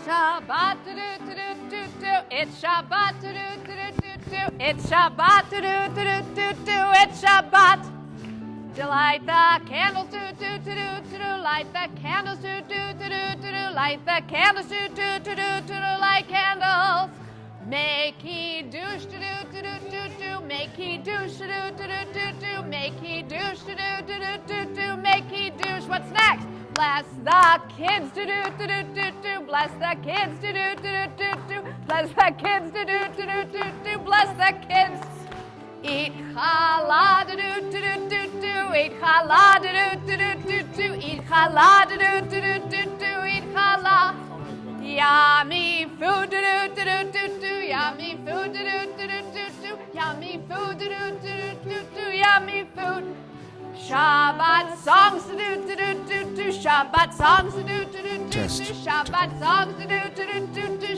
Shabbat, it's Shabbat, it's Shabbat, it's Shabbat. Light the candles, light the candles, light the candles, light candles. Make he douche, make he douche, make he douche, make he douche. What's next? Bless the kids, bless the kids, bless the kids, bless the kids. Eat challah, eat challah, eat challah, eat challah. Yummy food, yummy food, yummy food, yummy food. Shabbat songs, Shabbat songs, Shabbat songs,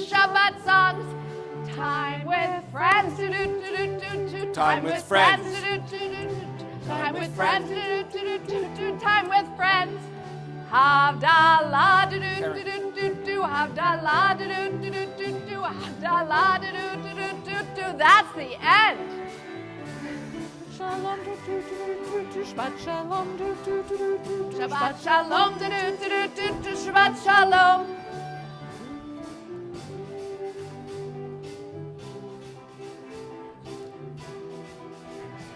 Shabbat songs. Time with friends, time with friends, time with friends, time with friends. Havdalah, Havdalah, Havdalah, that's the end. Shalom, Shabbat shalom, Shabbat shalom, Shabbat shalom.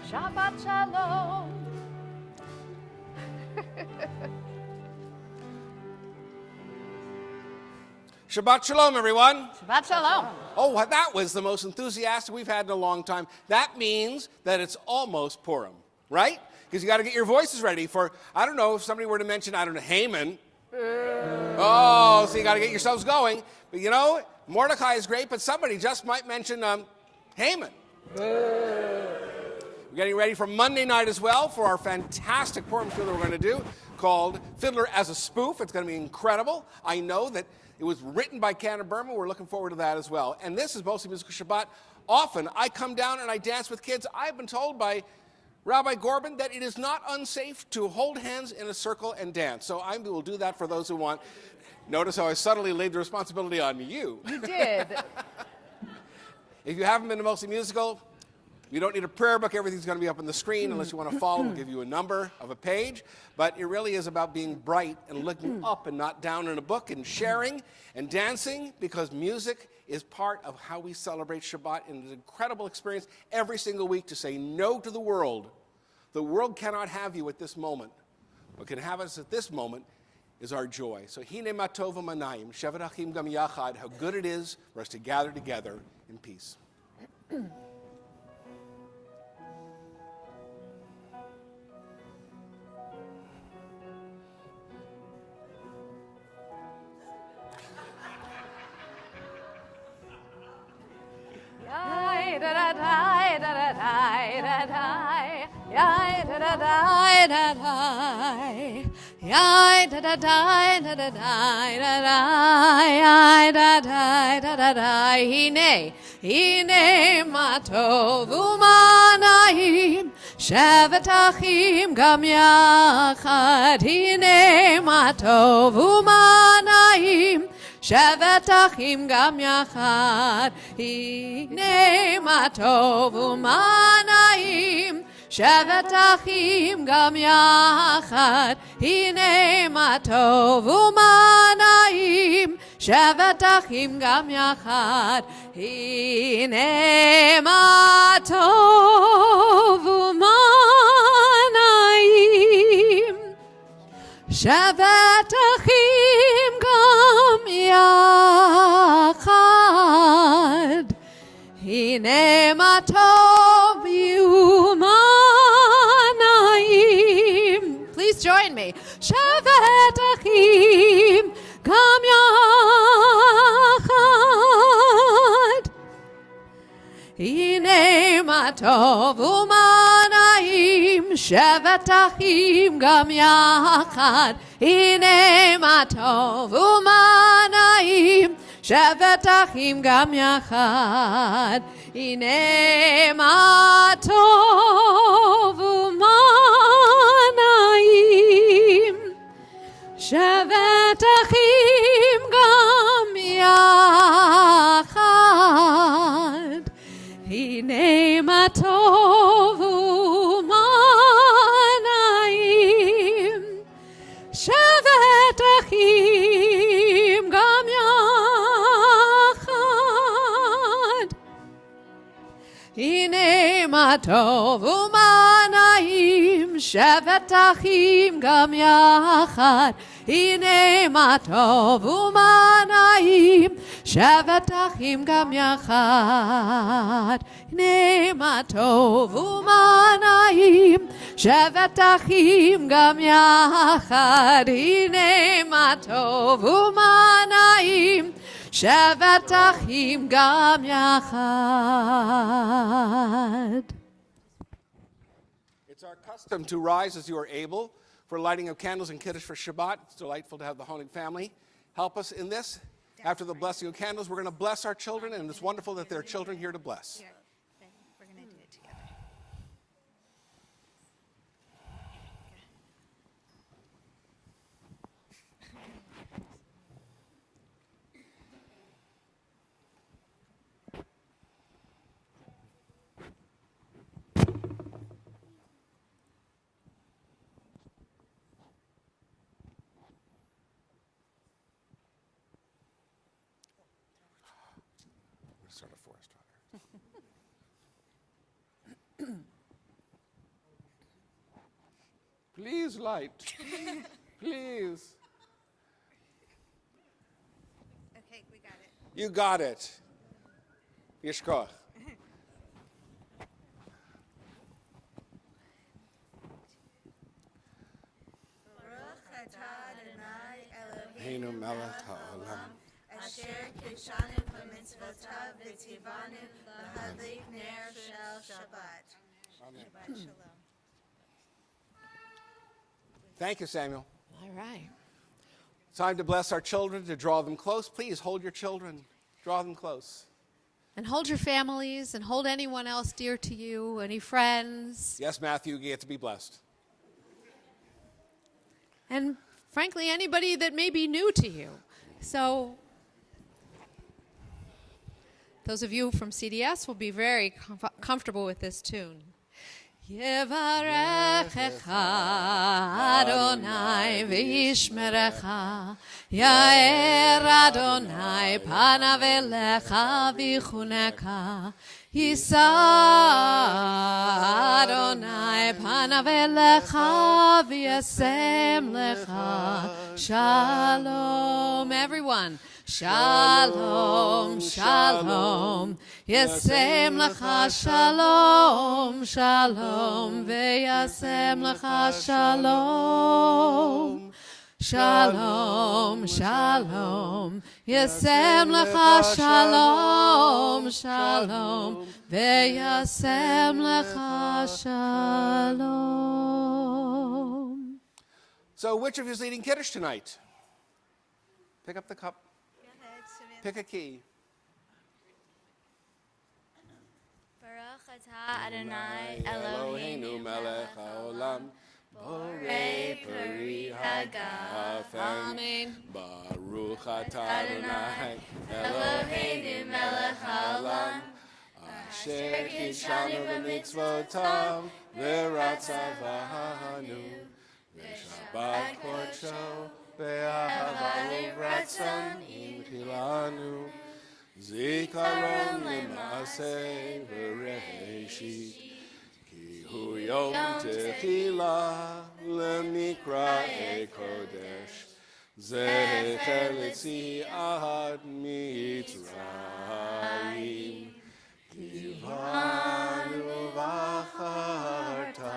Shabbat shalom. Shabbat shalom, everyone. Shabbat shalom. Oh, that was the most enthusiastic we've had in a long time. That means that it's almost Purim, right? Because you got to get your voices ready for, I don't know, if somebody were to mention, I don't know, Haman. Oh, so you got to get yourselves going. But you know, Mordecai is great, but somebody just might mention Haman. We're getting ready for Monday night as well for our fantastic Purim fiddler we're going to do called Fiddler as a Spoof. It's going to be incredible. I know that it was written by Cannon Burma. We're looking forward to that as well. And this is mostly Musical Shabbat. Often I come down and I dance with kids. I've been told by Rabbi Gorbin that it is not unsafe to hold hands in a circle and dance. So I will do that for those who want. Notice how I subtly laid the responsibility on you. You did. If you haven't been to Mostly Musical, you don't need a prayer book. Everything's going to be up on the screen unless you want to follow. We'll give you a number of a page. But it really is about being bright and looking up and not down in a book and sharing and dancing, because music is part of how we celebrate Shabbat. And it's an incredible experience every single week to say no to the world. The world cannot have you at this moment. What can have us at this moment is our joy. So hine matov manayim, shevet achim gam yachad, how good it is for us to gather together in peace. Hine matov umanayim, shevet achim gam yachad. Hine matov umanayim, shevet achim gam yachad. Hine matov umanayim, shevet achim gam yachad. Hine matov umanayim, shevet achim gam yachad. Hine matov umanayim, shevet achim gam yachad. Hine matov umanayim. Please join me. Shevet achim gam yachad. Hine matov umanayim, shevet achim gam yachad. Hine matov umanayim, שבת אחים גם יחד, הנה מה טוב ומה נעים. שבת אחים גם יחד, הנה מה טוב ומה נעים. שבת אחים גם יחד, הנה מה טוב ומה נעים. שבת אחים גם יחד, הנה מה טוב ומה נעים. שבת אחים גם יחד, הנה מה טוב ומה נעים. שבת אחים גם יחד, הנה מה טוב ומה נעים. שבת אחים גם יחד. It's our custom to rise as you are able for lighting of candles and Kiddush for Shabbat. It's delightful to have the Honig family help us in this. After the blessing of candles, we're going to bless our children, and it's wonderful that there are children here to bless. Here, then we're going to do it together. Sort of forest fire. Please light. Please. Okay, we got it. You got it. Yishkoch. Baruch atah Adonai Heinu Eloheinu melech ha'olam. asher kishanu b'mitzvotav v'tivanu l'hadlik ner shel Shabbat. Shabbat shalom. Thank you, Samuel. All right. Time to bless our children, to draw them close. Please hold your children. Draw them close. And hold your families and hold anyone else dear to you, any friends, Yes, Matthew, you get to be blessed. and frankly, anybody that may be new to you. So, those of you from CDS will be very comfortable with this tune. Yevarechecha Adonai v'yishmerecha, Yair Adonai panav elecha v'yichuneka, Yisa Adonai panav elecha v'yasem lecha shalom. Everyone. Shalom, shalom, yasem lecha shalom, shalom, v'yasem lecha shalom. Shalom, shalom, yasem lecha shalom, shalom, v'yasem lecha shalom. So, which of you is leading Kiddush tonight? Pick up the cup. Go ahead, Samantha. Pick a key. Baruch atah Adonai Eloheinu Eloheinu melech haolam. borei peri hagafen. Amen. Baruch atah Adonai Eloheinu melech haolam. asher kishanu b'mitzvotav v'ratzavanu v'shabbat kodsho be'ahava u'ratzon inchilanu zikaron l'maaseh v'reishit ki hu yom techilah l'mikra'ei kodesh zecher l'tziat mitzrayim kivanu v'acharta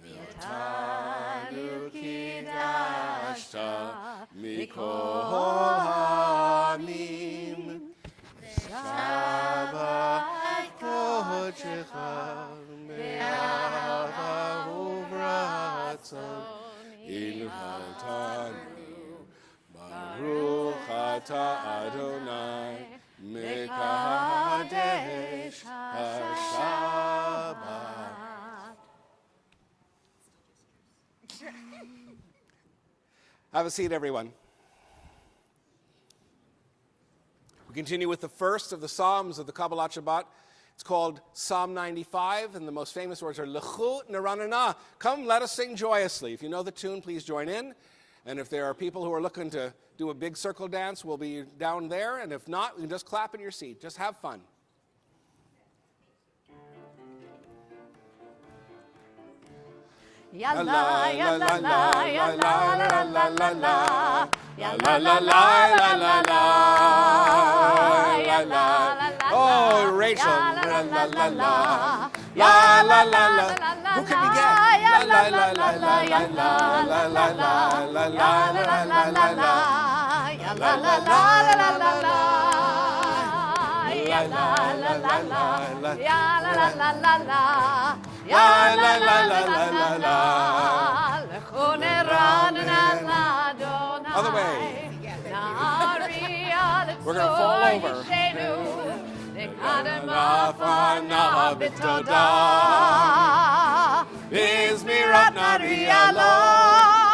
v'otanu kidashta mikol ha'amim Shabbat kodeshecha be'ahava u'v'ratzon ilhatanu Baruch atah Adonai Have a seat, everyone. We continue with the first of the Psalms of the Kabbalat Shabbat. It's called Psalm 95, and the most famous words are Lechu Neranana. Come, let us sing joyously. If you know the tune, please join in. And if there are people who are looking to do a big circle dance, we'll be down there. And if not, you can just clap in your seat. Just have fun. Ya la ya la la ya la la la la la ya la la la la la la ya la la la. Oh, Rachel. La la la la. La la la la. Who can we get? La la la la la la la la la la la la la la la. Ya la la la la la la. Ya la la la la. Ya la la la la la. Ya la la la la la la. Other way. We're going to fall over.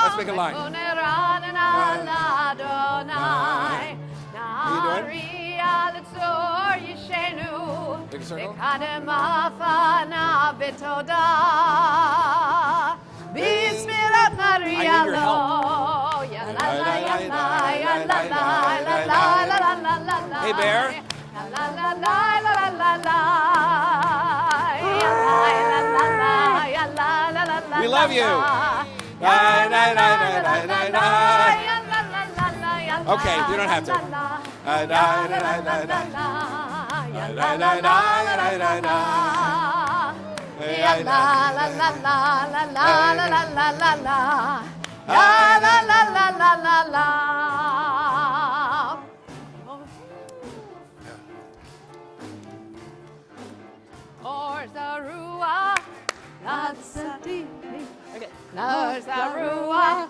Let's make a line. How you doing? Big circle. I need your help. Hey, Bear. We love you. Okay, you don't have to.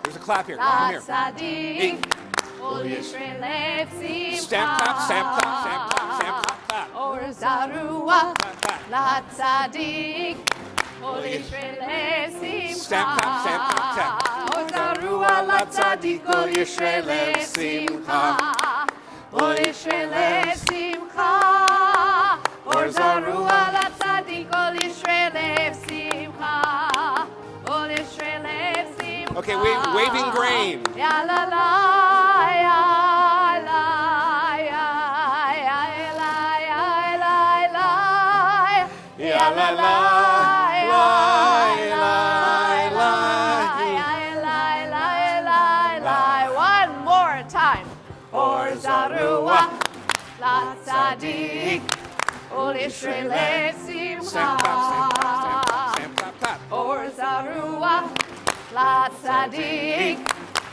There's a clap here. Come here. Hey. Stamp clap, stamp clap, stamp clap, stamp clap, clap. Or Zarua, Clap, La Tzadik, Holy Stamp clap, stamp clap, stamp. Or Zarua, La Tzadik, Holy Yisrael Simcha, Holy Yisrael Simcha, Or Zarua, La Tzadik, Holy Yisrael Simcha, Holy Yisrael Simcha. Okay, waving grain. Ya la la, ya la, ya La la la la. One more time. Or Zarua, La Tzadik, Ol Yisrael Simcha. Stamp clap, stamp clap, stamp clap, clap. Or Zarua, La Tzadik,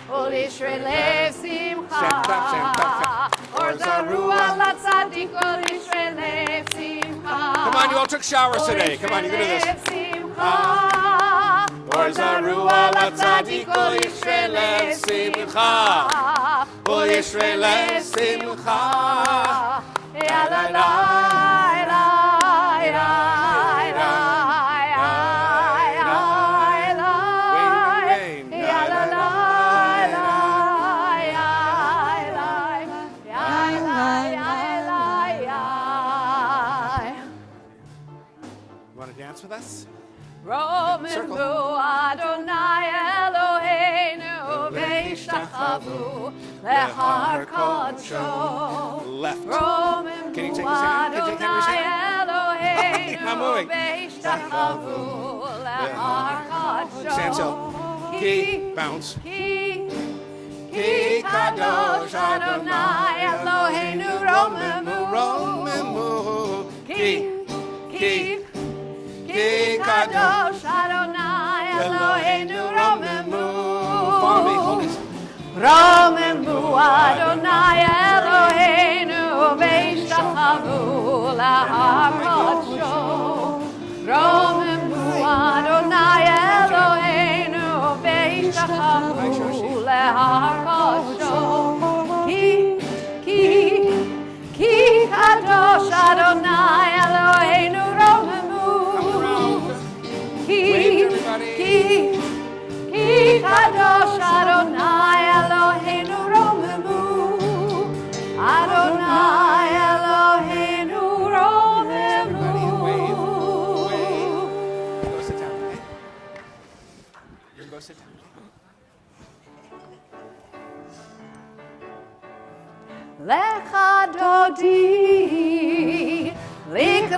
Ol Yisrael Simcha. Stamp clap, stamp clap, stamp. Or Zarua, La Tzadik, Ol Yisrael Simcha. Come on, you all took showers today. Come on, you can do this. Or Zarua, La Tzadik, Ol Yisrael Simcha. Ol Yisrael Simcha. Ya la la la with us? Roman Adonai Eloheinu Ve'ishtachavu Lehar Kodsho. Left. Roman Can you take his hand? Can you take Henry's hand? Not moving. Ve'ishtachavu Lehar Kodsho. Stand still. Key. Bounce. Ki Kadosh Adonai Eloheinu Romemu. Ki Kadosh Adonai Eloheinu Romemu. Follow me, hold it. Romemu Adonai Eloheinu Ve'ishtachavu Lahar Kodsho. Romemu Adonai Eloheinu Ve'ishtachavu Lahar Kodsho. Ki Kadosh Adonai Eloheinu Romemu. Ki Kadosh Adonai Eloheinu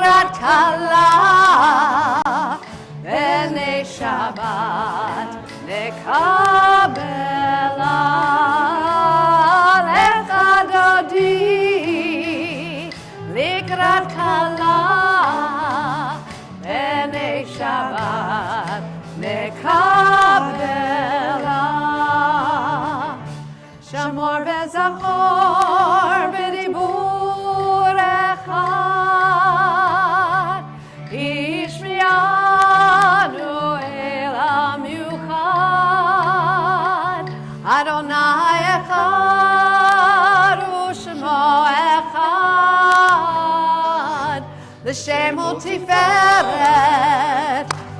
לקראת כלה, בני שבת נקבלה. לך דודי, לקראת כלה, בני שבת נקבלה. שמור וזכור בדיבור אחד, השמיענו אל המיוחד. אדוני אחד ושמו אחד, לשם ותפארת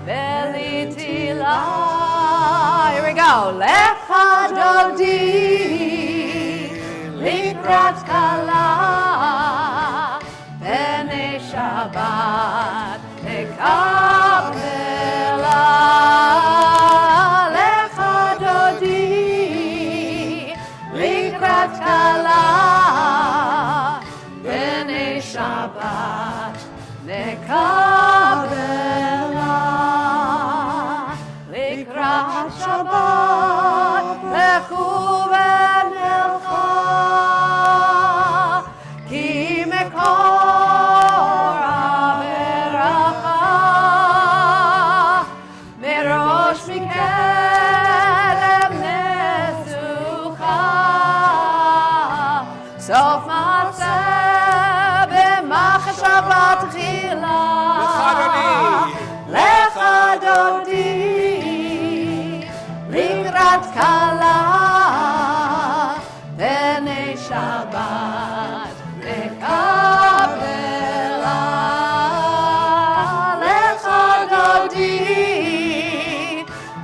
ולתהילה. Here we go. לך דודי, לקראת כלה, בני שבת נקבלה. לך דודי, לקראת כלה, בני שבת נקבלה. לקראת שבת לכו ונלכה, כי מקור הברכה מראש מכרם נצוחה. סוף מעשה במחשבה תחילה. לך דודי, לקראת כלה, בני שבת נקבלה. לך דודי,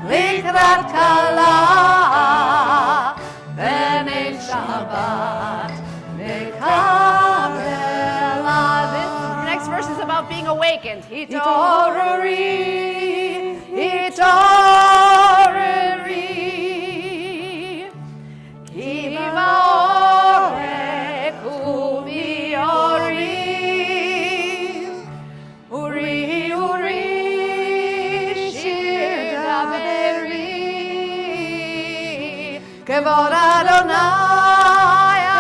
לקראת כלה, בני שבת נקבלה. This next verse is about being awakened. התעוררי, התעוררי, כי בעורק וביורי. אורי, אורי, שיר דברי, כבוד אדוני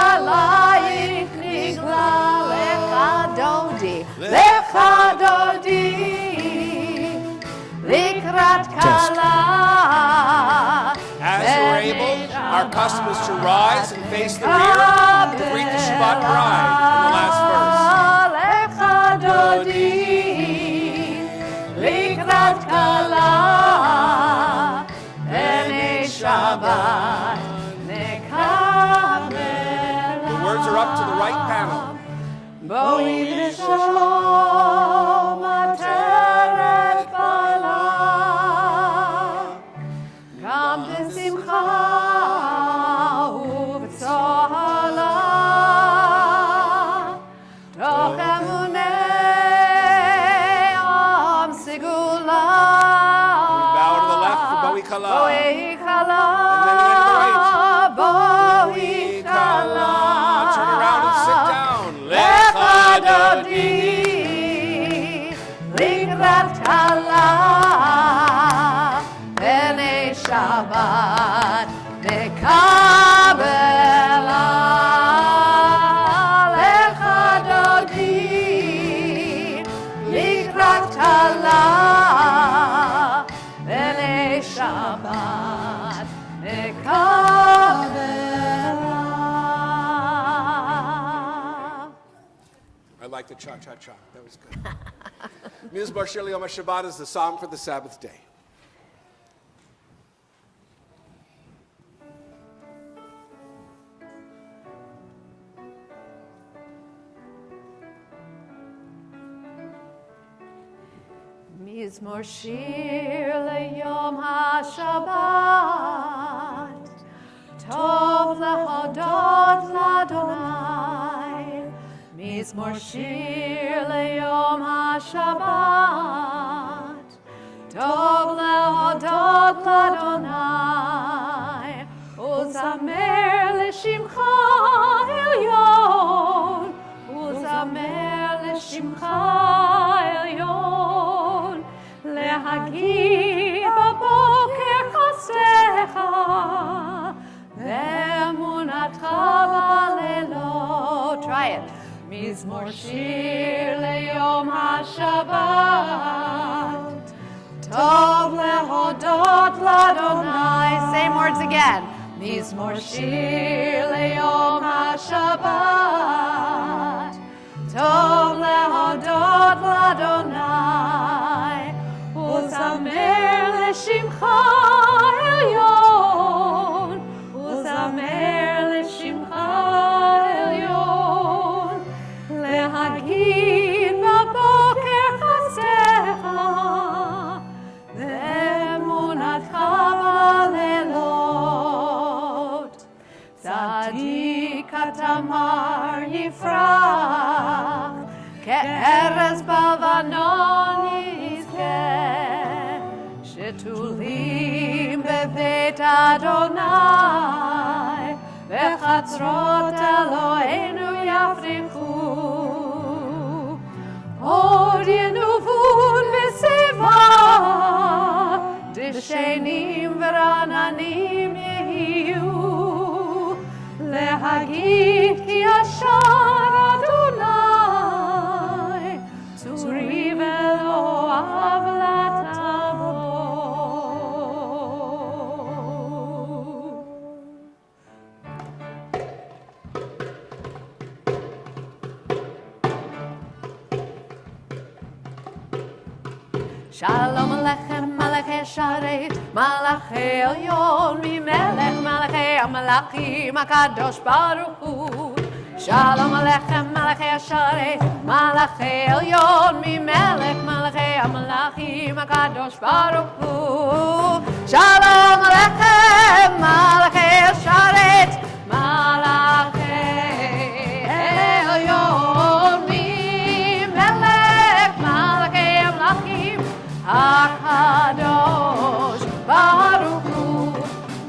עלייך נגלה. לך דודי, לך דודי, לקראת כלה. As we're able, our custom is to rise and face the rear to greet the Shabbat bride in the last verse. לך דודי, לקראת כלה, בני שבת נקבלה. The words are up to the right panel. בואי בשלום עטרת בעלה, גם בשמחה ובצהלה, תוך אמוני עם סגולה. Bow to the left for Bowie Kala. בואי כלה, And then again to the right. בואי כלה. Turn around and sit down. לך דודי, לקראת כלה, בני שבת נקבלה. לך דודי, לקראת כלה, בני שבת נקבלה. I like the cha-cha-cha. That was good. Mizmor Shir Yom HaShabbat is the song for the Sabbath day. מזמור שיר ליום השבת, טוב להודות לאדוני. מזמור שיר ליום השבת, טוב להודות לאדוני. וזמר לשמך עליון, וזמר לשמך להגיד בבוקר חסדך, ואמונתך בלילות. Try it. מזמור שיר ליום השבת, טוב להודות לאדוני. Same words again. מזמור שיר ליום השבת, טוב להודות לאדוני, וזמר לשמך עליון, וזמר לשמך עליון, להגיד בבוקר חסדך, ואמונתך בלילות. צדיק התמר יפרח, כארז בלבנון יזכה, שתולים בבית אדוני, וחצרות אלוהינו יפרחו. עוד ינובון בשיבה, דשנים ורעננים יהיו, להגיד כי ישר אדוני, צורי ולא עוולת תבוא. שלום עליכם מלאכי שרת, מלאכי עליון, ממלך מלאכי המלאכים הקדוש ברוך הוא. שלום עליכם מלאכי השרת, מלאכי עליון, ממלך מלאכי המלאכים הקדוש ברוך הוא. שלום עליכם מלאכי השרת, מלאכי עליון, ממלך מלאכי המלאכים הקדוש ברוך הוא.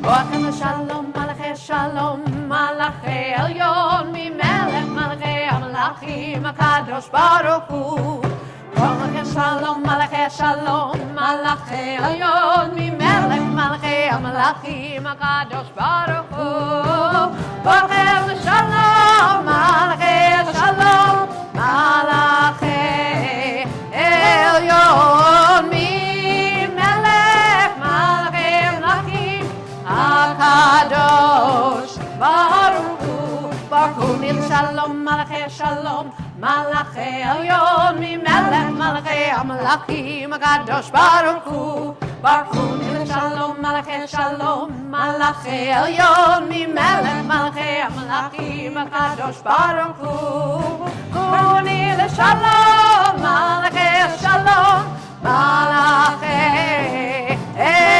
בואכם לשלום מלאכי שלום, מלאכי עליון, ממלך מלאכי המלאכים הקדוש ברוך הוא. בואכם שלום מלאכי שלום, מלאכי עליון, ממלך מלאכי המלאכים הקדוש ברוך הוא. בואכם לשלום מלאכי שלום, מלאכי עליון, ממלך מלאכי המלאכים הקדוש ברוך הוא. ברכוני לשלום מלאכי שלום, מלאכי עליון, ממלך מלאכי המלאכים הקדוש ברוך הוא. ברכוני לשלום מלאכי שלום, מלאכי עליון, ממלך מלאכי המלאכים הקדוש ברוך הוא. ברכוני לשלום מלאכי שלום, מלאכי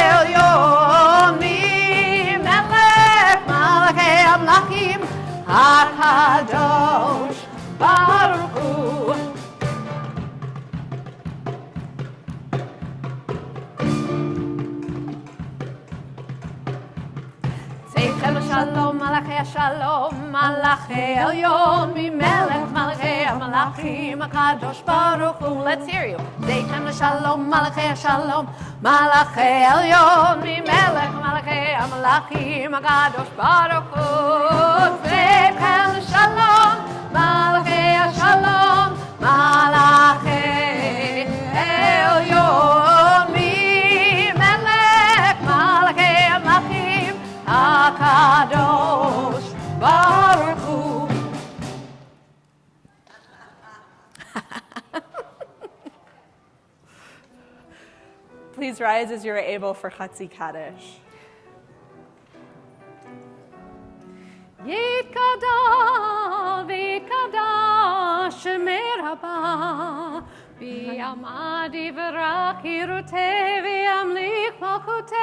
עליון, ממלך מלאכי המלאכים הקדוש ברוך הוא. צאתכם לשלום מלאכי השלום, מלאכי עליון, ממלך מלאכי המלאכים הקדוש ברוך הוא. Let's hear you. צאתכם לשלום מלאכי השלום, מלאכי עליון, ממלך מלאכי המלאכים הקדוש ברוך הוא. צאתכם לשלום מלאכי השלום, מלאכי עליון, ממלך מלאכי המלאכים הקדוש ברוך הוא. Please rise as you are able for Chatzi Kaddish. יתגדל ויקדש שמי רבה, ויעמד יברך חירותי וימליך מלכותי.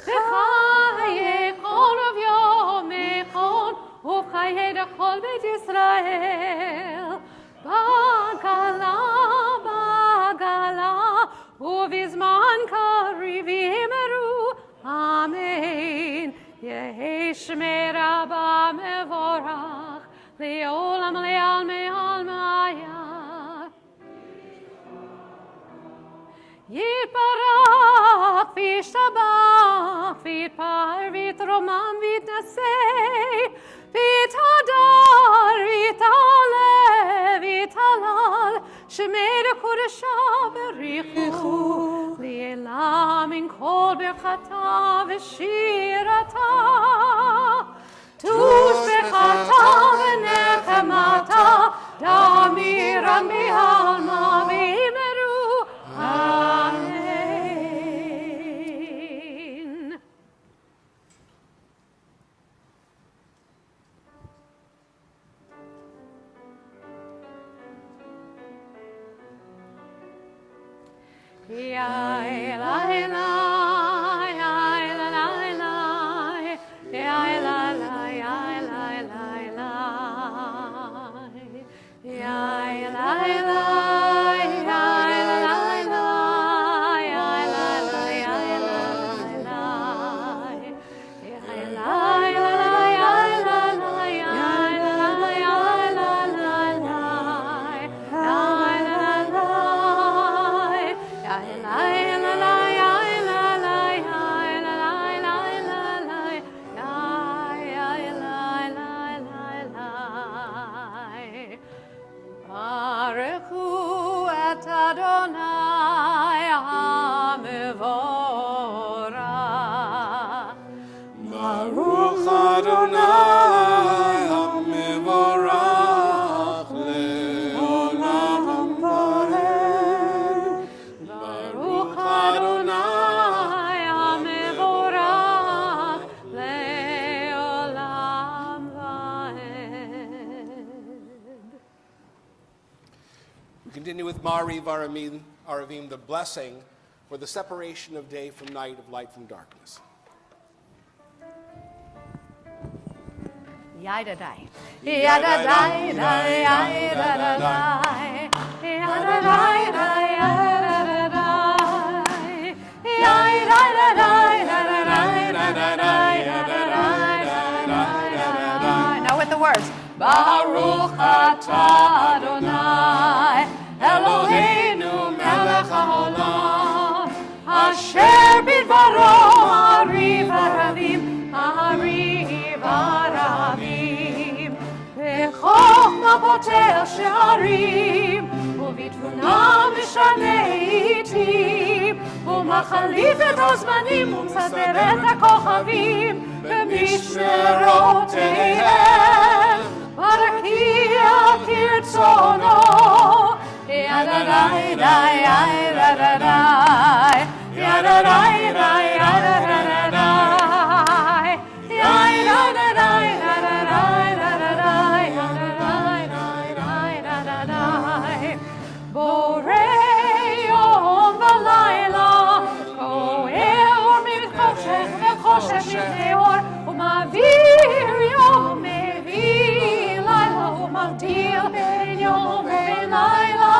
בחיי כל וביום מכון, ובחיי כל בית ישראל. בגלה, בגלה, ובזמן קריב יאמרו אמן. יהי שמי רבה מבורך, לעולם לעלמי עלמיה. ויתברך, וישתבח, ויתפאר, ויתרומם, ויתנשא, ויתהדר, ויתעלה, ויתהלל, שמי לקודשה בריחו, לעילה מן כל ברכתה ושירתה. תושבחתה ונחמתה, דמירן בעלמא ואמרו אמן. Yai la la, yai la la la, yai la la, yai la la la, yai la la, yai la la la, yai la la, yai la la la, yai la Baruchu et Adonai HaMevorach. Baruch Adonai HaMevorach le'olam vaed. Baruch Adonai HaMevorach le'olam vaed. We continue with Ma'ariv Aravim, the blessing for the separation of day from night, of light from darkness. Yai-da-dai. Yai-da-dai, dai, yai-da-da-dai. Yai-da-dai, yai-da-da-dai. Yai-da-da-dai, da-da-dai, da-da-dai, da-da-dai. Now with the words. Baruch atah Adonai, Eloheinu melech haolam, asher bidbaro hariv aravim, hariv aravim, בחוכמה פותח שערים, ובתבונה משנה עתים, ומחליף את הזמנים ומסדר את הכוכבים במשמרותיהם. ברקיע כרצונו, ידעי די, ידעי, ידעי די, בורא יום ולילה, גואל אור מחושך וחושך מפני אור, ומעביר יום מביא לילה, ומבדיל בין יום ובין לילה.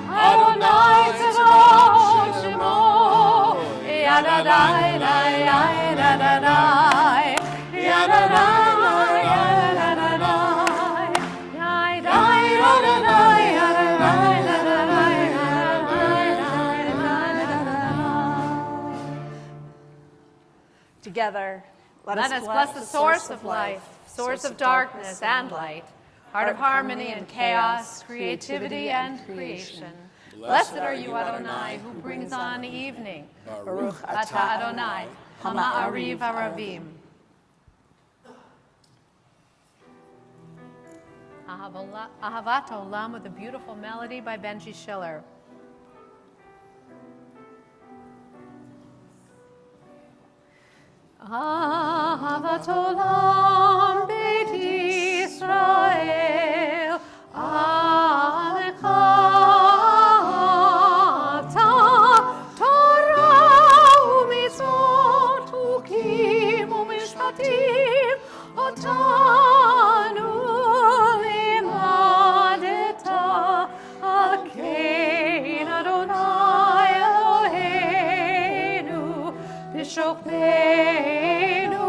אדוני צבאות שמו, ידעי די, ידעי, Together, let us bless the source of life, source of darkness and light, heart of harmony and chaos, creativity and creation. Blessed are you, Adonai, who brings on evening. Baruch atah Adonai, HaMa'ariv Aravim. Ahavat Olam with a beautiful melody by Benji Schiller. Ahavat Olam Beit Yisrael, Alecha Torah u'mitzvot u'kim u'mishpatim otanu limadeta al kein Adonai Eloheinu b'shokmeinu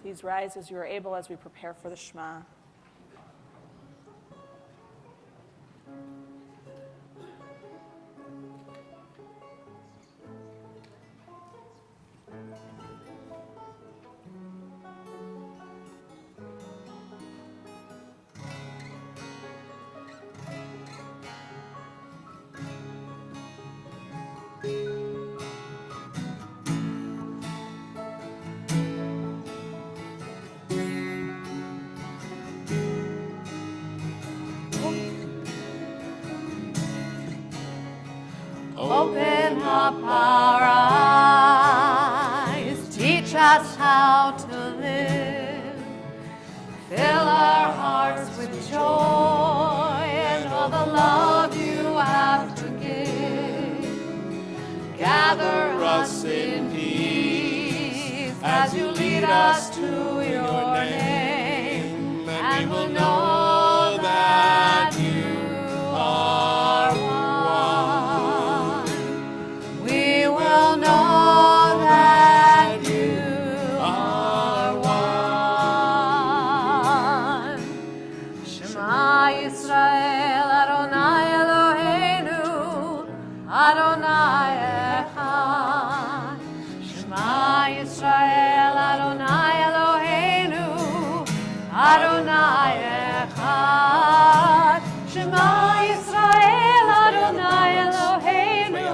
Please rise as you are able as we prepare for the Shema. Open up our eyes, teach us how to live. Fill our hearts with joy and all the love you have to give. Gather us in peace as you lead us to your name, and we will know that you are one. We will know that you are one. Shema Yisrael, Adonai Eloheinu, Adonai Echad. Shema Yisrael, Adonai Eloheinu, Adonai Echad. Shema Yisrael, Adonai Eloheinu,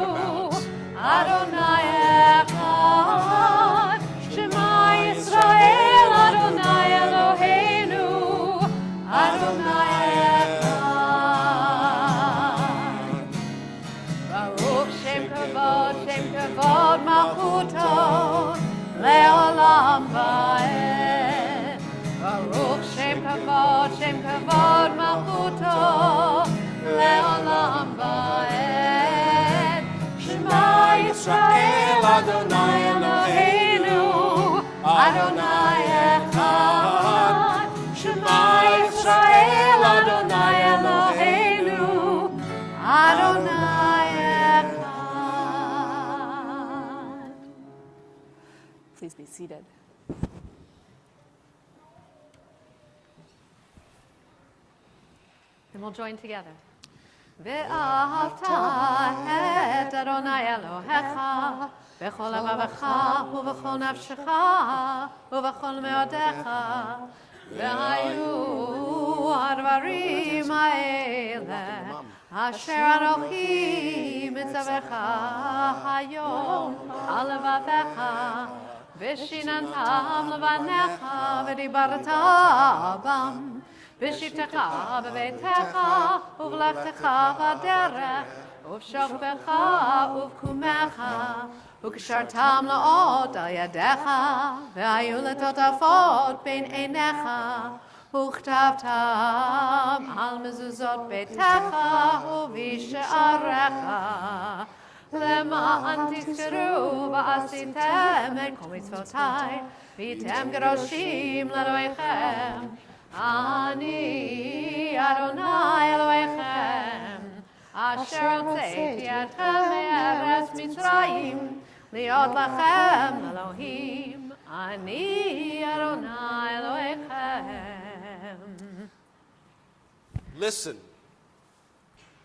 Adonai Echad. Shema Yisrael, Adonai Eloheinu, Adonai Echad. Baruch Shem Kavod Malchuto, Le'olam Va'ed. Baruch Shem Kavod Malchuto, Le'olam Va'ed. Shema Yisrael, Adonai Eloheinu, Adonai Echad. Shema Yisrael, Adonai Eloheinu, Adonai Echad. Please be seated. And we'll join together. ואהבת את אדוני אלוהיך בכל לבבך ובכל נפשך ובכל מאודיך. והיו הדברים האלה אשר אנוכי מצווך היום על לבביך, ושיננתם לבניך ודיברת בם. בשבתך בביתך ובלכתך בדרך ובשוכבך ובקומך, וקשרתם לאות על ידיך, והיו לטוטפות בין עיניך, וכתבתם על מזוזות ביתך ובשעריך, למען תזכרו ועשיתם את כל מצוותיי, והייתם קדושים לאלוהיכם. אני אדוני אלוהיכם, אשר הוצאתי אתכם מארץ מצרים, להיות לכם אלוהים. אני אדוני אלוהיכם. Listen.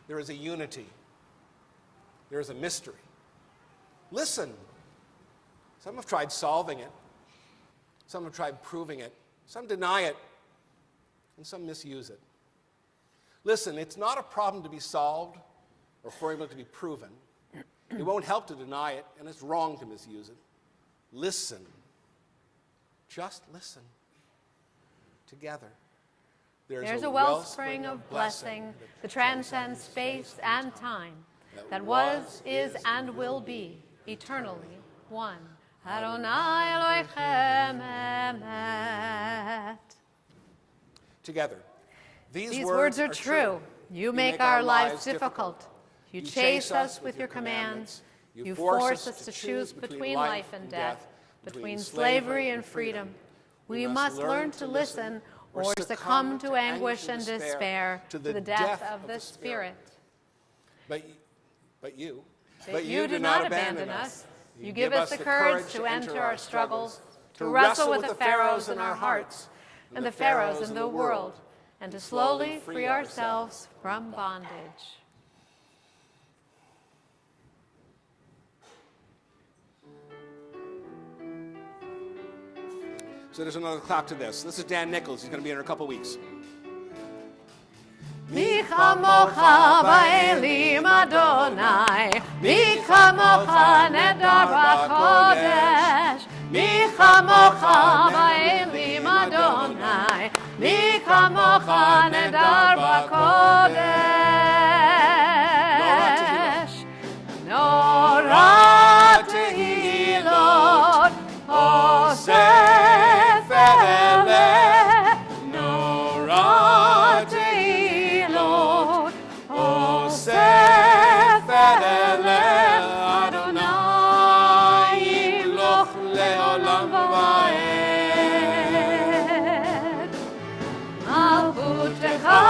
There is a unity. There is a mystery. Listen. Some have tried solving it. Some have tried proving it. Some deny it. And some misuse it. Listen, it's not a problem to be solved or for it to be proven. It won't help to deny it, and it's wrong to misuse it. Listen. Just listen. Together. There's a wellspring of blessing that transcends space and time, that was, is, and will be, eternally one. Adonai Elohechem Emet. Together. These words are true. You make our lives difficult. You chase us with your commands. You force us to choose between life and death, between slavery and freedom. We must learn to listen or succumb to anguish and despair, to the death of the spirit. But you do not abandon us. You give us the courage to enter our struggles, to wrestle with the pharaohs in our hearts and the pharaohs in the world, and to slowly free ourselves from bondage. So there's another clap to this. This is Dan Nichols. He's going to be in a couple weeks. Mi chamocha ba'elim Adonai, mi chamocha nedar b'kodesh, mi chamocha ba'elim Adonai, mi chamocha nedar b'kodesh. Nora tehilot, osef eleh, nora tehilot, osef eleh, Adonai imloch leolam va'ed. Malchutecha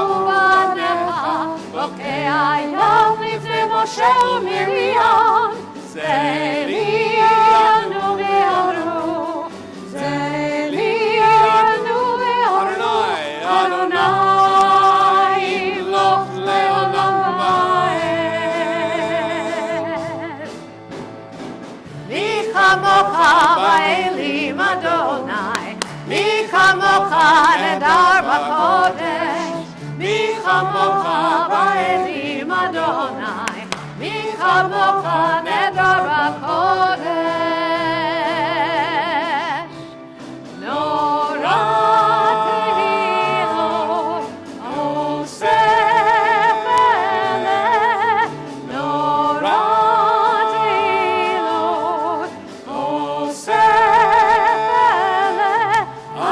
ubanecha, bokei hayam lifnei Moshe uMiriam, Zelianu ve'aru, Zelianu ve'aru, Adonai imloch leolam va'ed. Mi chamocha ba'elim Adonai, mi chamocha nedar b'kodesh, mi chamocha ba'elim Adonai, mi chamocha nedar b'kodesh. Nora tehilot, osef eleh, nora tehilot, osef eleh,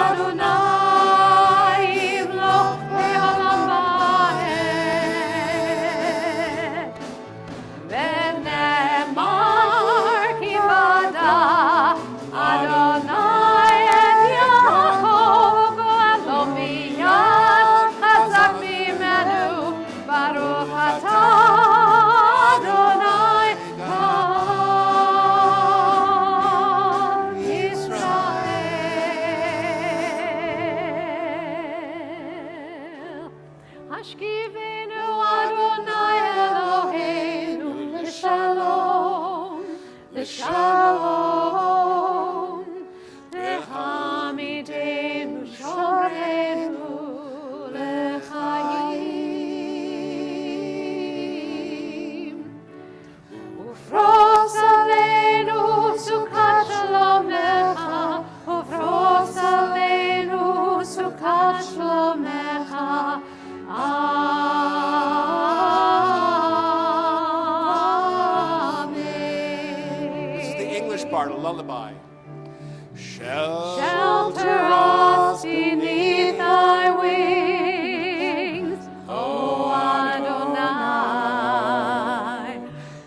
Adonai imloch leolam va'ed. V'nemar ki vada Adonai et Yaakov go'elo miyad chazak mimenu Baruch atah Adonai God Yisrael. Hashkivenu Adonai Eloheinu l'shalom, l'shalom. V'hamidenu shomrenu l'chaim. Ufros aleinu sukat shalom lecha, ufros aleinu sukat shalom lecha. This is the English part, a lullaby. Shelter us beneath thy wings, O Adonai.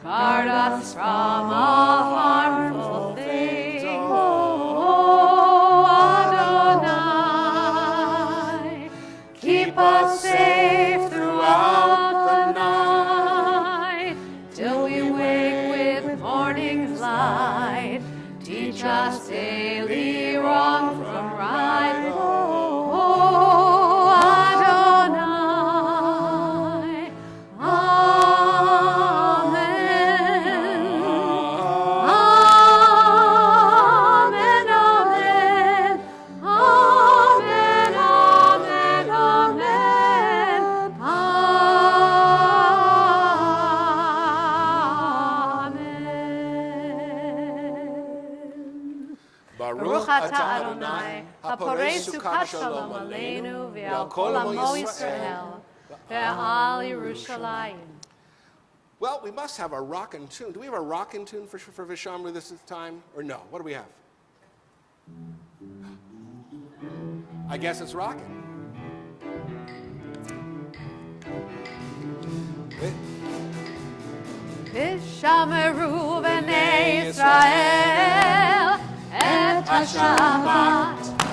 Guard us from all harmful things, O Adonai. Keep us safe throughout the night, till we wake with morning's light. Teach us daily wrong from right, O Adonai. Amen. Amen, amen. Amen, amen, amen. Baruch atah Adonai, haporei sukat shalom aleinu ve'al kol amo Yisrael ve'al Yerushalayim. Well, we must have a rockin' tune. Do we have a rockin' tune for Vishamru this time? Or no? What do we have? I guess it's rockin'. ושמרו בני ישראל את השבת,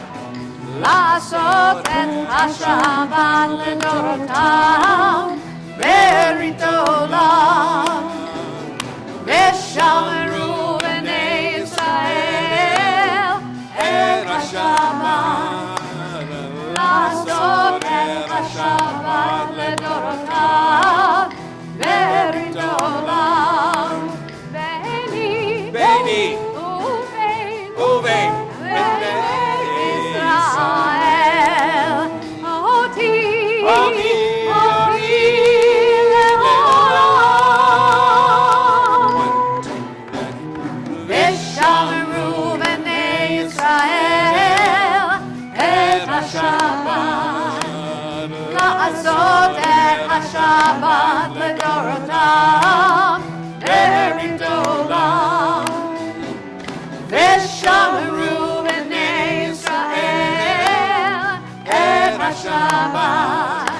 לעשות את השבת לדורותם ברית עולם. ושמרו בני ישראל את השבת, לעשות את השבת לדורותם ברית עולם. ביני ובין בני ישראל אותי לעולם. ושמרו בני ישראל את השבת, לעשות את השבת לדורותם ברית עולם. ושמרו בני ישראל את השבת,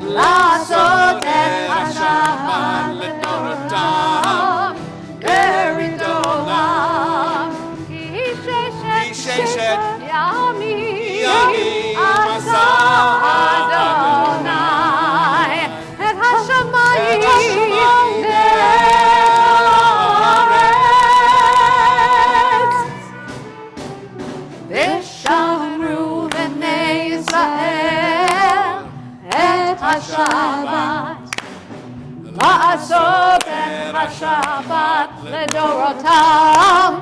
לעשות את השבת לדורותם ברית עולם. כי ששת ימים עשה אדוני את השמיים והארץ. ושמרו בני ישראל את השבת, לעשות את השבת לדורותם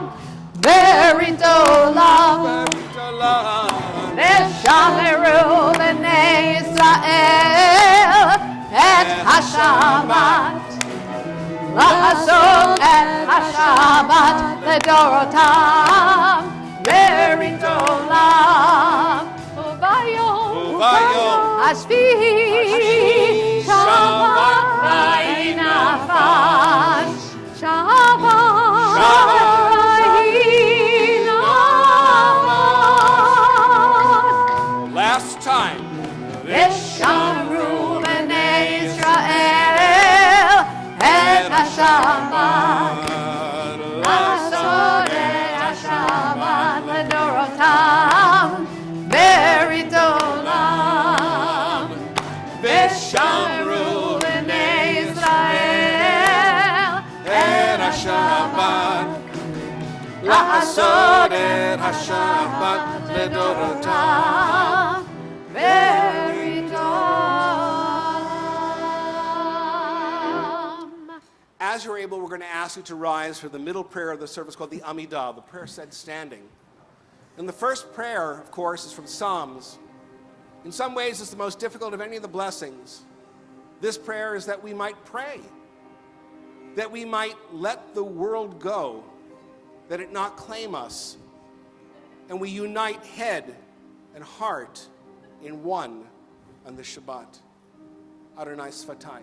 ברית עולם. ושמרו בני ישראל את השבת, לעשות את השבת לדורותם ברית עולם. וביום השביעי שבת ויהי נפש, שבת ויהי נפש. Last time. ושמרו בני ישראל את השבת, לעשות את השבת לדורותם ברית עולם. ושמרו בני ישראל את השבת, לעשות את השבת לדורותם ברית עולם. As you're able, we're going to ask you to rise for the middle prayer of the service called the Amidah, the prayer said standing. And the first prayer, of course, is from Psalms. In some ways, it's the most difficult of any of the blessings. This prayer is that we might pray, that we might let the world go, that it not claim us, and we unite head and heart in one on the Shabbat. Adonai Sfatai.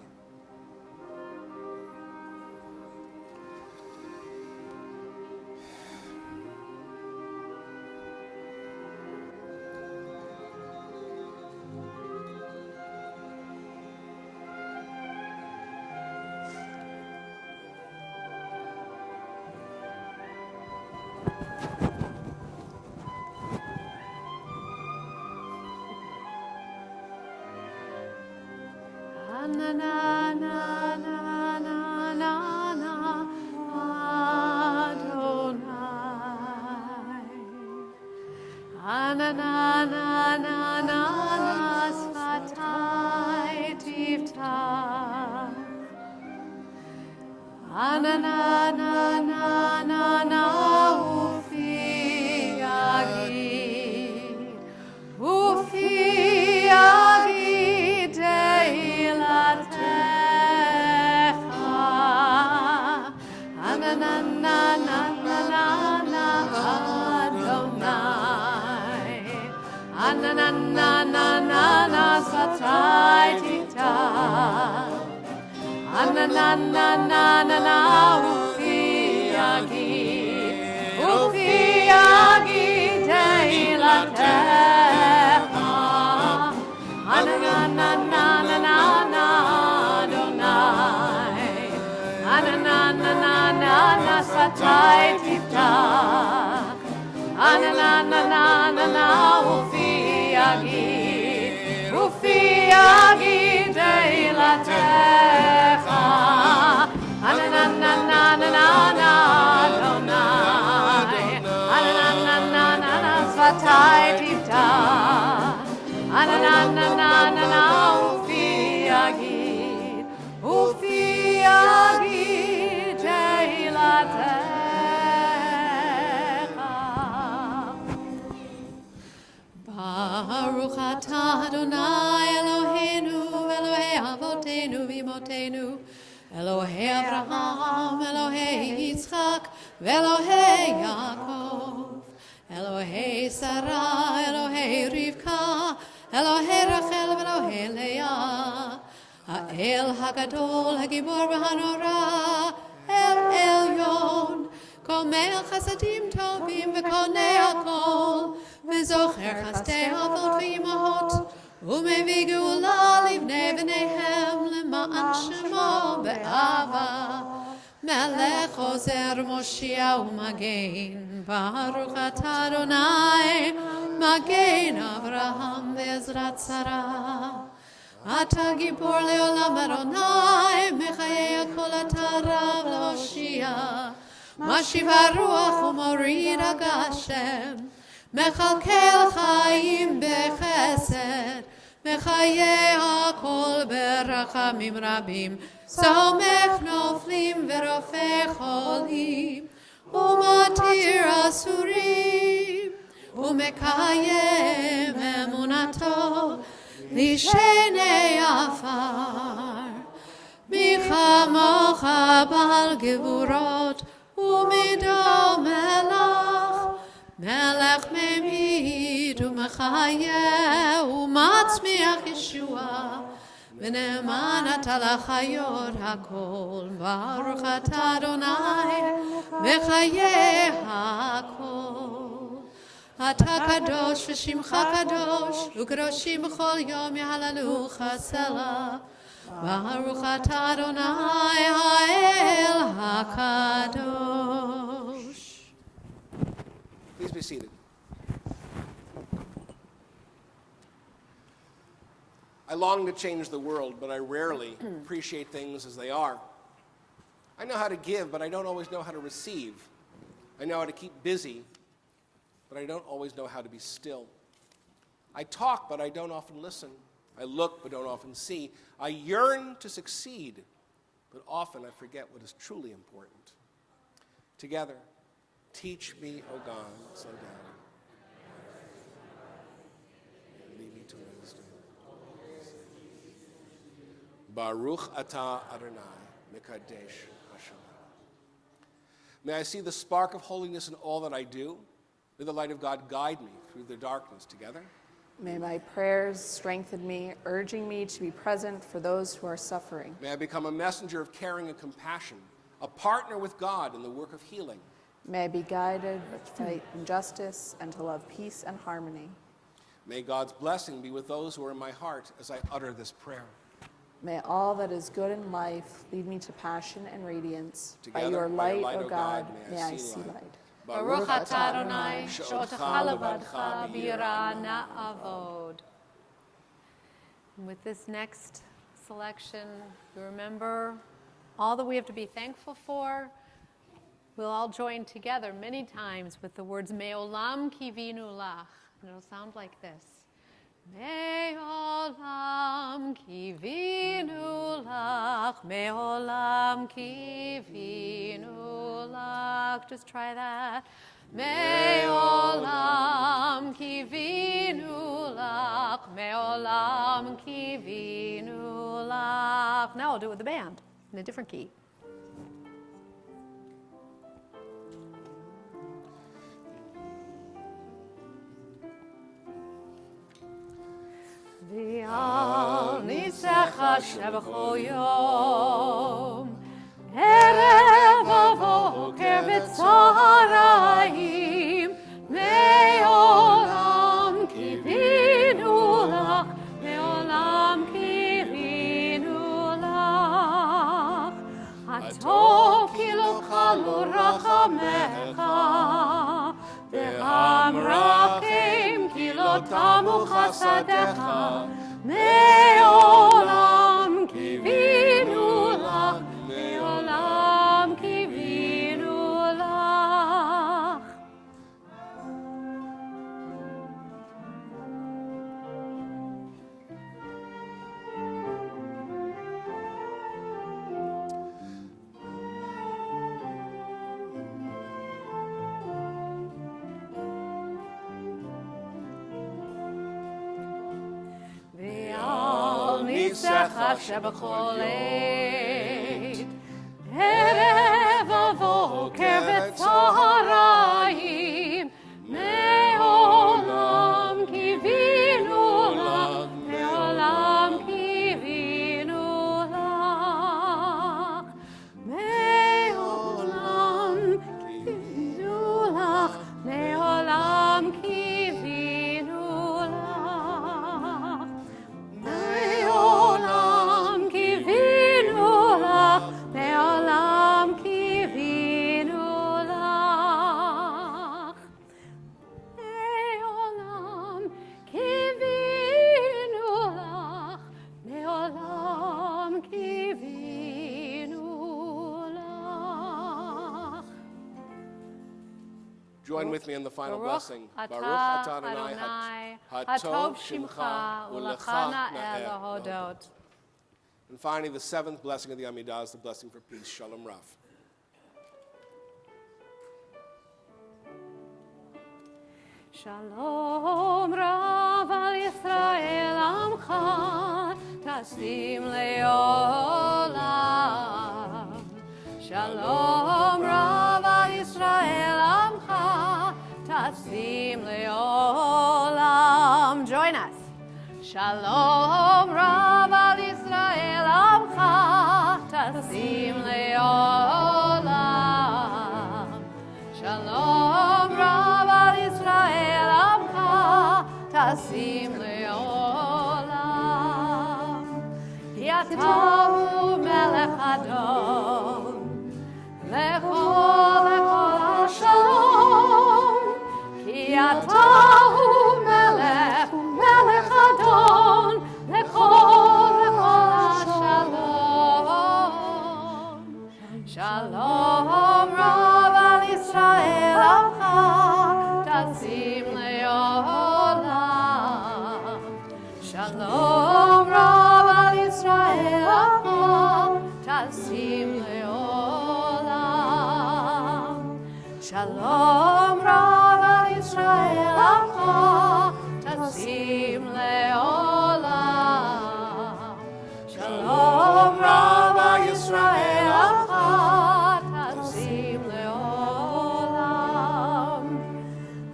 Na na na na na na na Adonai. Na na na na na Sfatai Tiftach. Na na na na na Ufi Agid. Ufi Agid Teilatecha. Na na na na na na Adonai. Na na na na na Sfatai Tiftach. Na na na na na Ufi Agid Teilatecha. Na na na na Adonai. Na na שפתי תפתח. אנננננננה ופי יגיד, ופי יגיד תהילתך. אנננננננה אדוני, אננננננה שפתי תפתח. אננננננה ופי יגיד, ופי יגיד תהילתך. ברוך אתה אדוני אלוהינו ואלוהי אבותינו ואמותינו, אלוהי אברהם, אלוהי יצחק ואלוהי יעקב, אלוהי שרה, אלוהי רבקה, אלוהי רחל ואלוהי לאה, האל הגדול, הגיבור והנורא, אל עליון, כל מלך חסדים טובים וקונה הכל, וזוכר חסדי אבות ואימהות, ומביא גאולה לבני בניהם למען שמו באהבה. מלך עוזר מושיע ומגן, ברוך אתה אדוני, מגן אברהם ועזרת שרה. אתה גיבור לעולם אדוני, מחיי הכל אתה רב להושיע. משיב הרוח ומוריד הגשם, מכלכל חיים בחסד, מחיי הכל ברחמים רבים, סומך נופלים ורופא חולים, ומתיר אסורים, ומקיים אמונתו לשני עפר. מי כמוך בעל גבורות ומידו מלך, מלך ממית ומחיה ומצמיח ישועה, ונאמן אתה לחיות הכל. ברוך אתה אדוני מחיי הכל. אתה קדוש ושמך קדוש, וקדושים בכל יום יהללוך סלה. ברוך אתה אדוני האל הקדוש. Please be seated. I long to change the world, but I rarely appreciate things as they are. I know how to give, but I don't always know how to receive. I know how to keep busy, but I don't always know how to be still. I talk, but I don't often listen. I look, but don't often see. I yearn to succeed, but often I forget what is truly important. Together, teach me, O God, so Daddy. Lead me to wisdom. Baruch atah Adonai, Mekadesh Hashem. May I see the spark of holiness in all that I do. May the light of God guide me through the darkness. Together. May my prayers strengthen me, urging me to be present for those who are suffering. May I become a messenger of caring and compassion, a partner with God in the work of healing. May I be guided to fight injustice and to love peace and harmony. May God's blessing be with those who are in my heart as I utter this prayer. May all that is good in life lead me to passion and radiance. Together, by your light, O O God, may I see light. Baruch atah Adonai, she'otecha levadcha b'yirah na'avod. And with this next selection, you remember all that we have to be thankful for. We'll all join together many times with the words Me'olam kivinu lach. And it'll sound like this. Me'olam kivinu lach, me'olam kivinu lach. Just try that. Me'olam kivinu lach, me'olam kivinu lach. Now I'll do it with the band in a different key. V'al nisecha sheb'chol yom, erev avoker v'tzarayim, me'olam kivinu lach, me'olam kivinu lach. הטוב כי לא כלו רחמך, והמרחם כי לא תמו חסדיך, מעולם קיווינו לך, מעולם קיווינו לך. ועל ניצחך שבכל עת, ערב ובוקר וצהריים, מעולם קיווינו לך, מעולם קיווינו לך, מעולם קיווינו לך, מעולם קיווינו לך, מעולם קיווינו לך, מעולם קיווינו לך, מעולם קיווינו לך, מעולם קיווינו לך. Join with me in the final blessing. Baruch atah Adonai, hatov shimcha, u'lecha na'eh lahodot. And finally, the seventh blessing of the Amidah is the blessing for peace. Shalom Rav. Shalom Rav al Yisrael amcha, tasim leolam. Shalom Rav al Yisrael amcha, tasim leolam. Join us. Shalom Rav al Yisrael amcha, tasim leolam. Shalom Rav al Yisrael amcha, tasim leolam. Ki atahu melech adon, lechol shalom. Ki atahu melech adon, lechol shalom. Shalom Rav al Yisrael amcha, tasim leolam. Shalom Rav al Yisrael amcha, tasim leolam. Shalom Rav al Yisrael amcha, tasim leolam. Shalom Rav al Yisrael amcha, tasim leolam.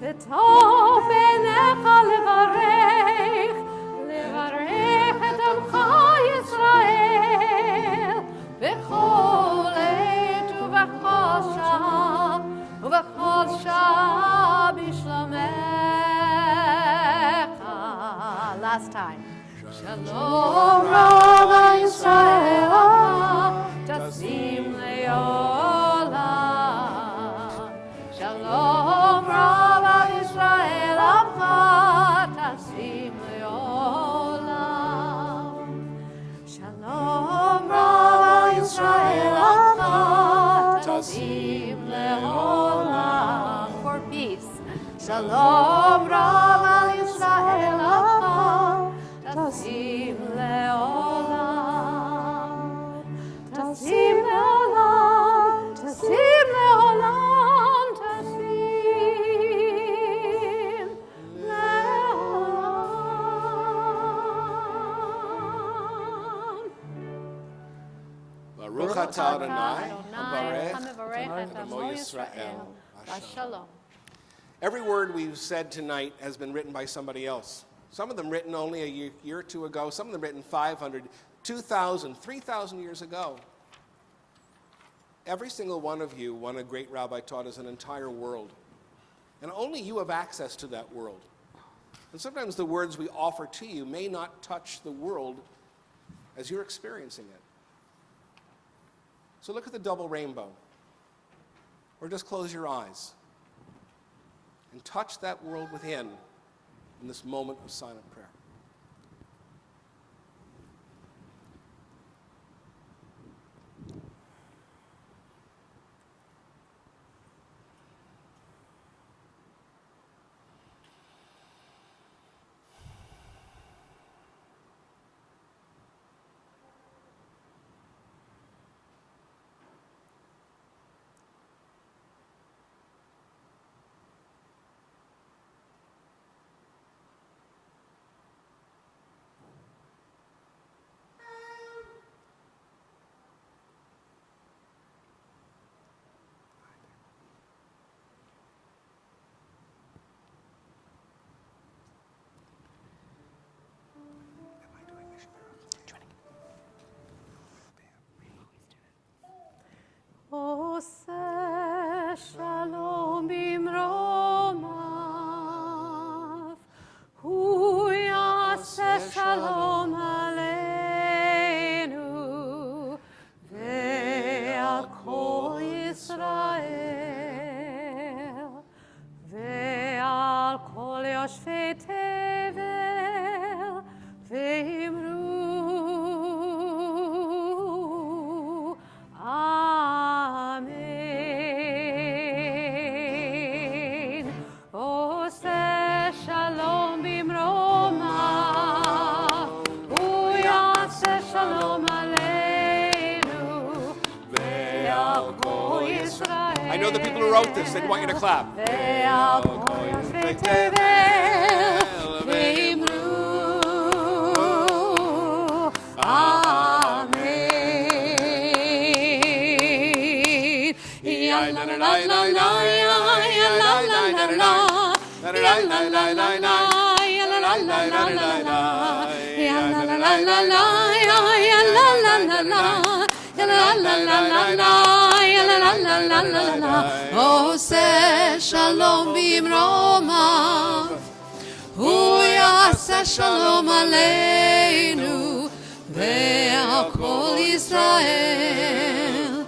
V'tov b'necha levarech, levarech et amcha Yisrael, b'chol עת ובכל שעה, ובכל שעה בשלומך. Last time. Shalom Rav al Yisrael amcha, tasim leolam. Shalom Rav al Yisrael amcha, tasim leolam. Shalom Rav al Yisrael amcha, tasim leolam. For peace. Shalom Rav al Yisrael amcha, tasim leolam. Tasim leolam, tasim leolam, tasim leolam. Baruch atah Adonai, habarech hamevarech et Amo amo Yisrael. Yisrael. Shalom. Every word we've said tonight has been written by somebody else. Some of them written only a year or two ago, some of them written 500, 2,000, 3,000 years ago. Every single one of you, one a great rabbi taught, is an entire world. And only you have access to that world. And sometimes the words we offer to you may not touch the world as you're experiencing it. So look at the double rainbow. Or just close your eyes and touch that world within in this moment of silent prayer. Ose shalom bimromav, hu yaseh shalom aleinu, ve'al kol Yisrael, ve'al kol yoshvei tevel, ve'imru Amen. Ose shalom bimromav, hu yaseh shalom aleinu, ve'al kol Yisrael. I know the people who wrote this. They want you to clap. Ve'al kol yoshvei tevel, ve'imru Amen. Ya la la la la la, ya la la la la, ya la la la la la, ya la la la la la, ya la la la la la, ya la la la la, ya la la la la la, ya la la la la la. Ose shalom bimromav, hu yaseh shalom aleinu, ve'al kol Yisrael,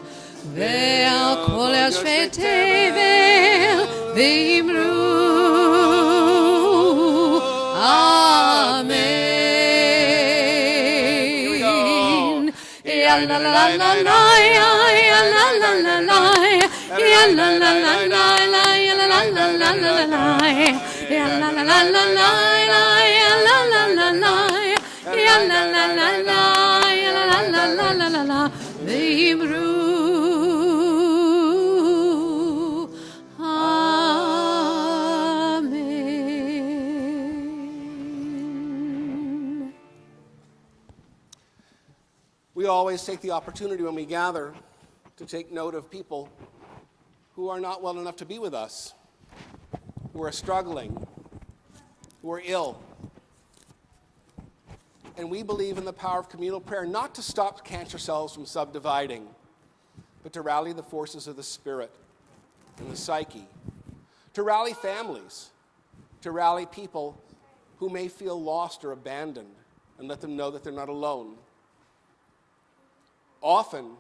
ve'al kol yoshvei tevel, ve'imru Amen. Ya la la la la la, ya la la la la, ya la la la la la, ya la la la la la, ya la la la la la, ya la la la la, ya la la la la, ya la la la la la, ve'imru Amen. We always take the opportunity when we gather to take note of people who are not well enough to be with us, who are struggling, who are ill. And we believe in the power of communal prayer, not to stop cancer cells from subdividing, but to rally the forces of the spirit and the psyche, to rally families, to rally people who may feel lost or abandoned, and let them know that they're not alone. Often,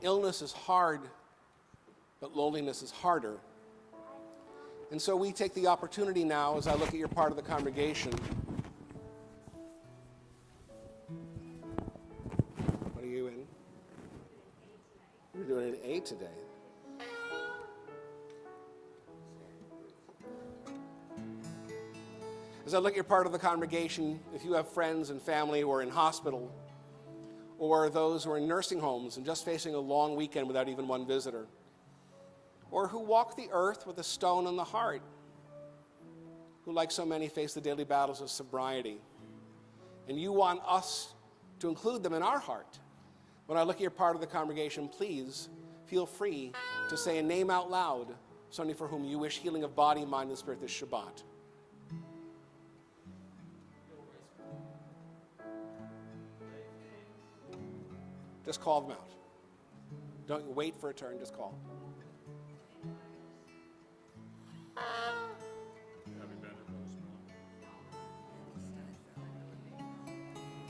illness is hard, but loneliness is harder. And so we take the opportunity now, as I look at your part of the congregation. What are you in? You're doing an 8 today. As I look at your part of the congregation, if you have friends and family who are in hospital, or those who are in nursing homes and just facing a long weekend without even one visitor, or who walk the earth with a stone in the heart, who, like so many, face the daily battles of sobriety, and you want us to include them in our heart. When I look at your part of the congregation, please feel free to say a name out loud, somebody for whom you wish healing of body, mind, and spirit this Shabbat. Just call them out. Don't wait for a turn, just call.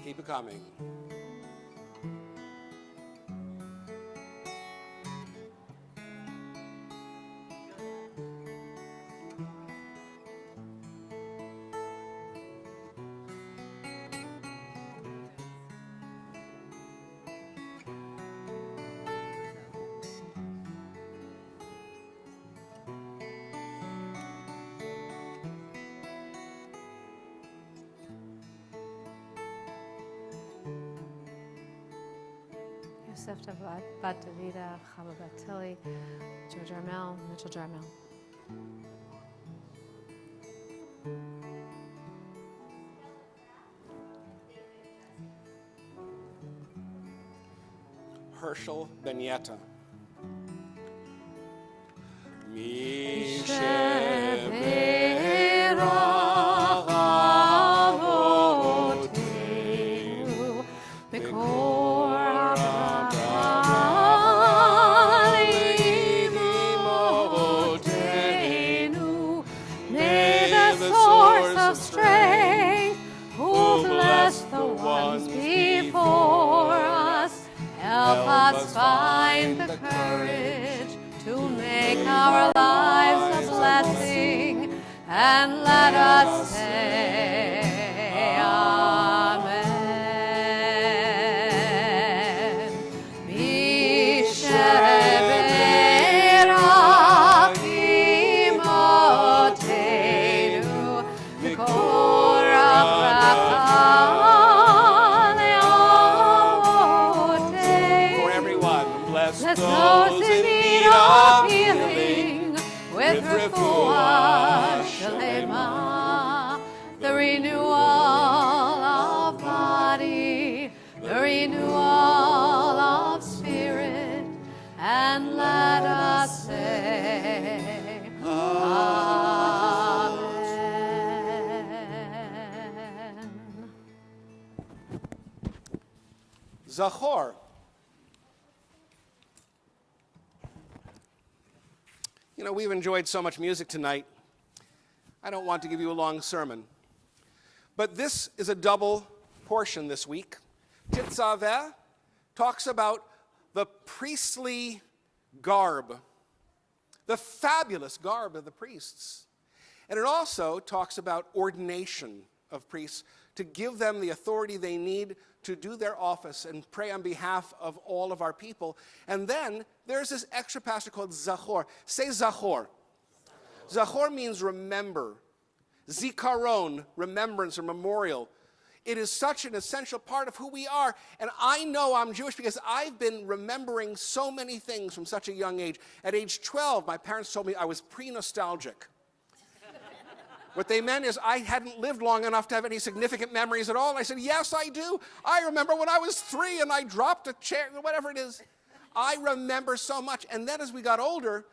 Keep it coming. Yosef Bat Davida, Chava Bat Tilly, Joe Jarmel, Mitchell Jarmel. Herschel Benietta. May the source of strength, who bless the ones before us, help us find the courage to make our lives a blessing, and let us say Amen. Misheberach imotenu, Mikorach brachah le'avotenu. For everyone, bless Bless those in need of healing with refuah shalema, the renewal of body, the renewal of spirit, and let us say Amen. Zachor. You know, we've enjoyed so much music tonight. I don't want to give you a long sermon. But this is a double portion this week. Titzaveh talks about the priestly garb, the fabulous garb of the priests. And it also talks about ordination of priests to give them the authority they need to do their office and pray on behalf of all of our people. And then there's this extra passage called Zachor. Say Zachor. Zachor means remember. Zikaron, remembrance or memorial. It is such an essential part of who we are. And I know I'm Jewish because I've been remembering so many things from such a young age. At age 12, my parents told me I was pre-nostalgic. What they meant is I hadn't lived long enough to have any significant memories at all. And I said, yes, I do. I remember when I was 3 and I dropped a chair, whatever it is. I remember so much. And then as we got older,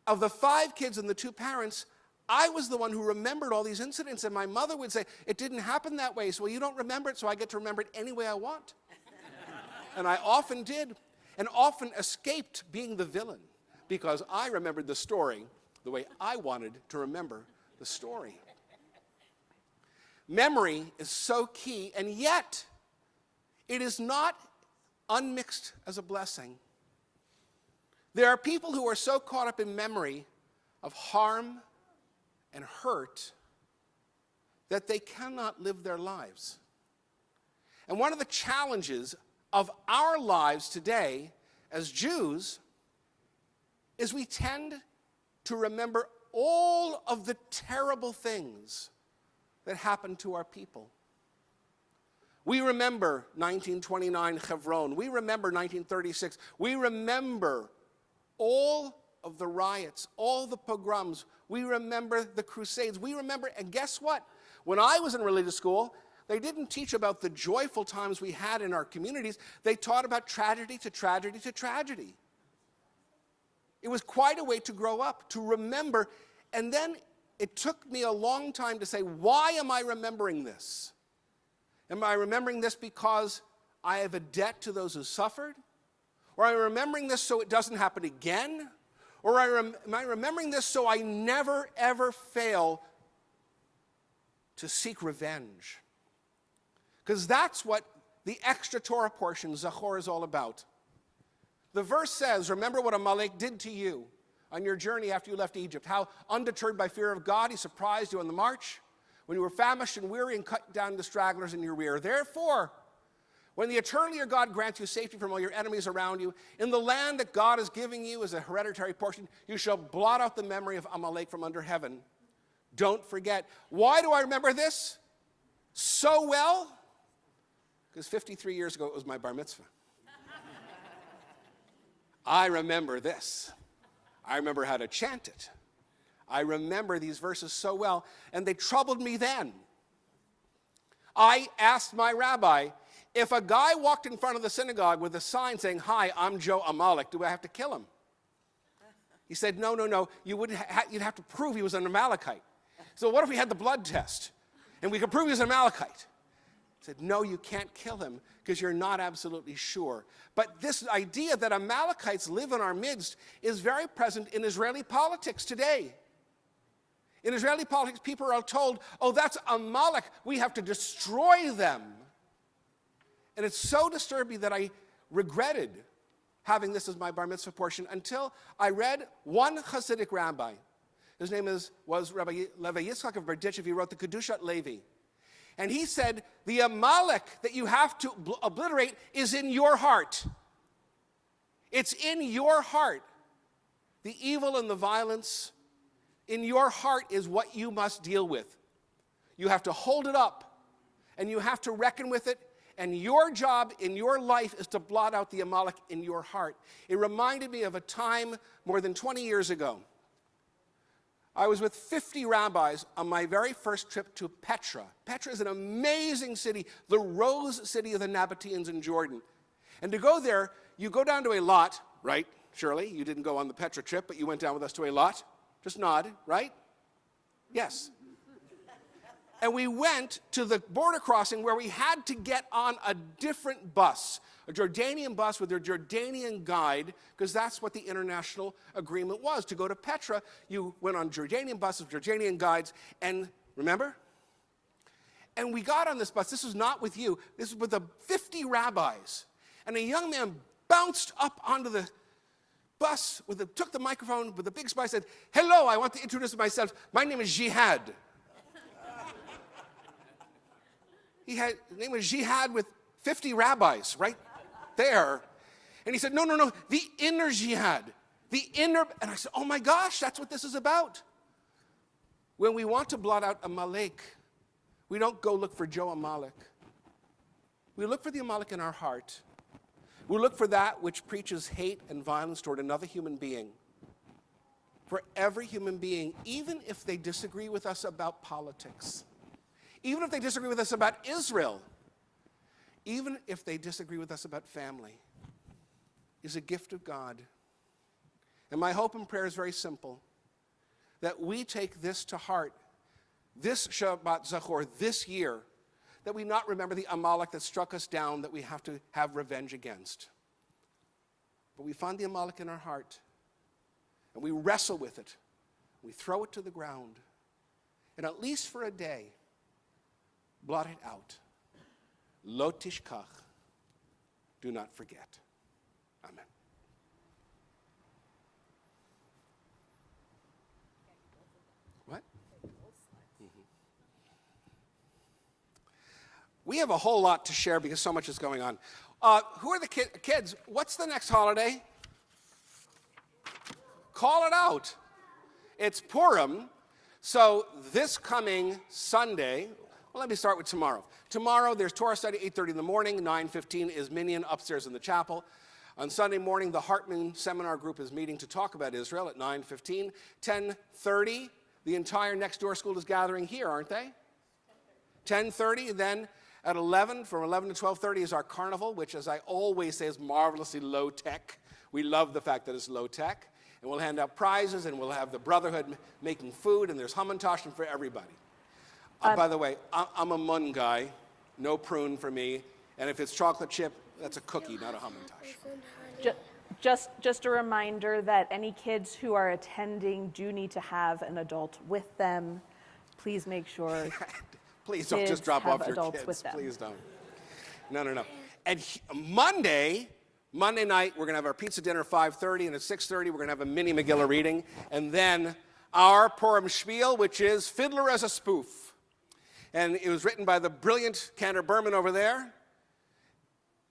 of the 5 kids and the 2 parents, I was the one who remembered all these incidents. And my mother would say, it didn't happen that way. So, well, you don't remember it, so I get to remember it any way I want. And I often did, and often escaped being the villain, because I remembered the story the way I wanted to remember the story. Memory is so key, and yet it is not unmixed as a blessing. There are people who are so caught up in memory of harm and hurt that they cannot live their lives. And one of the challenges of our lives today as Jews is we tend to remember all of the terrible things that happened to our people. We remember 1929 Hebron. We remember 1936. We remember all of the riots, all the pogroms. We remember the Crusades. We remember, and guess what? When I was in religious school, they didn't teach about the joyful times we had in our communities. They taught about tragedy to tragedy to tragedy. It was quite a way to grow up, to remember. And then it took me a long time to say, why am I remembering this? Am I remembering this because I have a debt to those who suffered? Or am I remembering this so it doesn't happen again? Or am I remembering this so I never, ever fail to seek revenge? Because that's what the extra Torah portion, Zachor, is all about. The verse says, remember what Amalek did to you on your journey after you left Egypt, how undeterred by fear of God, he surprised you on the march, when you were famished and weary and cut down the stragglers in your rear. Therefore, when the eternal your God grants you safety from all your enemies around you, in the land that God is giving you as a hereditary portion, you shall blot out the memory of Amalek from under heaven. Don't forget. Why do I remember this so well? Because 53 years ago, it was my bar mitzvah. I remember this. I remember how to chant it. I remember these verses so well, and they troubled me then. I asked my rabbi, if a guy walked in front of the synagogue with a sign saying, "Hi, I'm Joe Amalek," do I have to kill him? He said, no, you'd have to prove he was an Amalekite. So what if we had the blood test, and we could prove he was an Amalekite? He said, no, you can't kill him, because you're not absolutely sure. But this idea that Amalekites live in our midst is very present in Israeli politics today. In Israeli politics, people are told, oh, that's Amalek, we have to destroy them. And it's so disturbing that I regretted having this as my bar mitzvah portion until I read one Hasidic rabbi. His name was Rabbi Levi Yitzchak of Berditchev. He wrote the Kedushat Levi. And he said, the Amalek that you have to obliterate is in your heart. It's in your heart. The evil and the violence in your heart is what you must deal with. You have to hold it up, and you have to reckon with it, and your job in your life is to blot out the Amalek in your heart. It reminded me of a time more than 20 years ago. I was with 50 rabbis on my very first trip to Petra. Petra is an amazing city, the rose city of the Nabateans in Jordan. And to go there, you go down to a lot, right, Shirley? You didn't go on the Petra trip, but you went down with us to a lot. Just nod, right? Yes. And we went to the border crossing where we had to get on a different bus, a Jordanian bus with a Jordanian guide, because that's what the international agreement was. To go to Petra, you went on Jordanian buses, Jordanian guides, and remember? And we got on this bus. This was not with you. This was with the 50 rabbis. And a young man bounced up onto the bus, took the microphone with a big smile, said, "Hello, I want to introduce myself. My name is Jihad." His name was Jihad with 50 rabbis right there. And he said, no, the inner jihad. The inner, and I said, oh my gosh, that's what this is about. When we want to blot out Amalek, we don't go look for Joe Amalek. We look for the Amalek in our heart. We look for that which preaches hate and violence toward another human being. For every human being, even if they disagree with us about politics, even if they disagree with us about Israel, even if they disagree with us about family, is a gift of God. And my hope and prayer is very simple, that we take this to heart, this Shabbat Zachor, this year, that we not remember the Amalek that struck us down that we have to have revenge against. But we find the Amalek in our heart, and we wrestle with it. We throw it to the ground, and at least for a day, blot it out. Lo tishkach. Do not forget. Amen. What? We have a whole lot to share because so much is going on. Who are the kids? What's the next holiday? Call it out. It's Purim. So this coming Sunday, well, let me start with tomorrow. Tomorrow, there's Torah study, 8:30 in the morning. 9:15 is Minyan upstairs in the chapel. On Sunday morning, the Hartman Seminar Group is meeting to talk about Israel at 9:15. 10:30, the entire Next Door School is gathering here, aren't they? 10:30, then at 11, from 11 to 12:30 is our carnival, which, as I always say, is marvelously low tech. We love the fact that it's low tech. And we'll hand out prizes, and we'll have the Brotherhood making food, and there's hamantaschen for everybody. By the way, I'm a mun guy, no prune for me, and if it's chocolate chip, that's a cookie, not a hamantash. Just a reminder that any kids who are attending do need to have an adult with them. Please make sure. Please don't just drop off your kids. With them. Please don't. No. And Monday night, we're going to have our pizza dinner at 5:30, and at 6:30, we're going to have a mini Megillah reading, and then our Purim spiel, which is Fiddler as a Spoof. And it was written by the brilliant Cantor Berman over there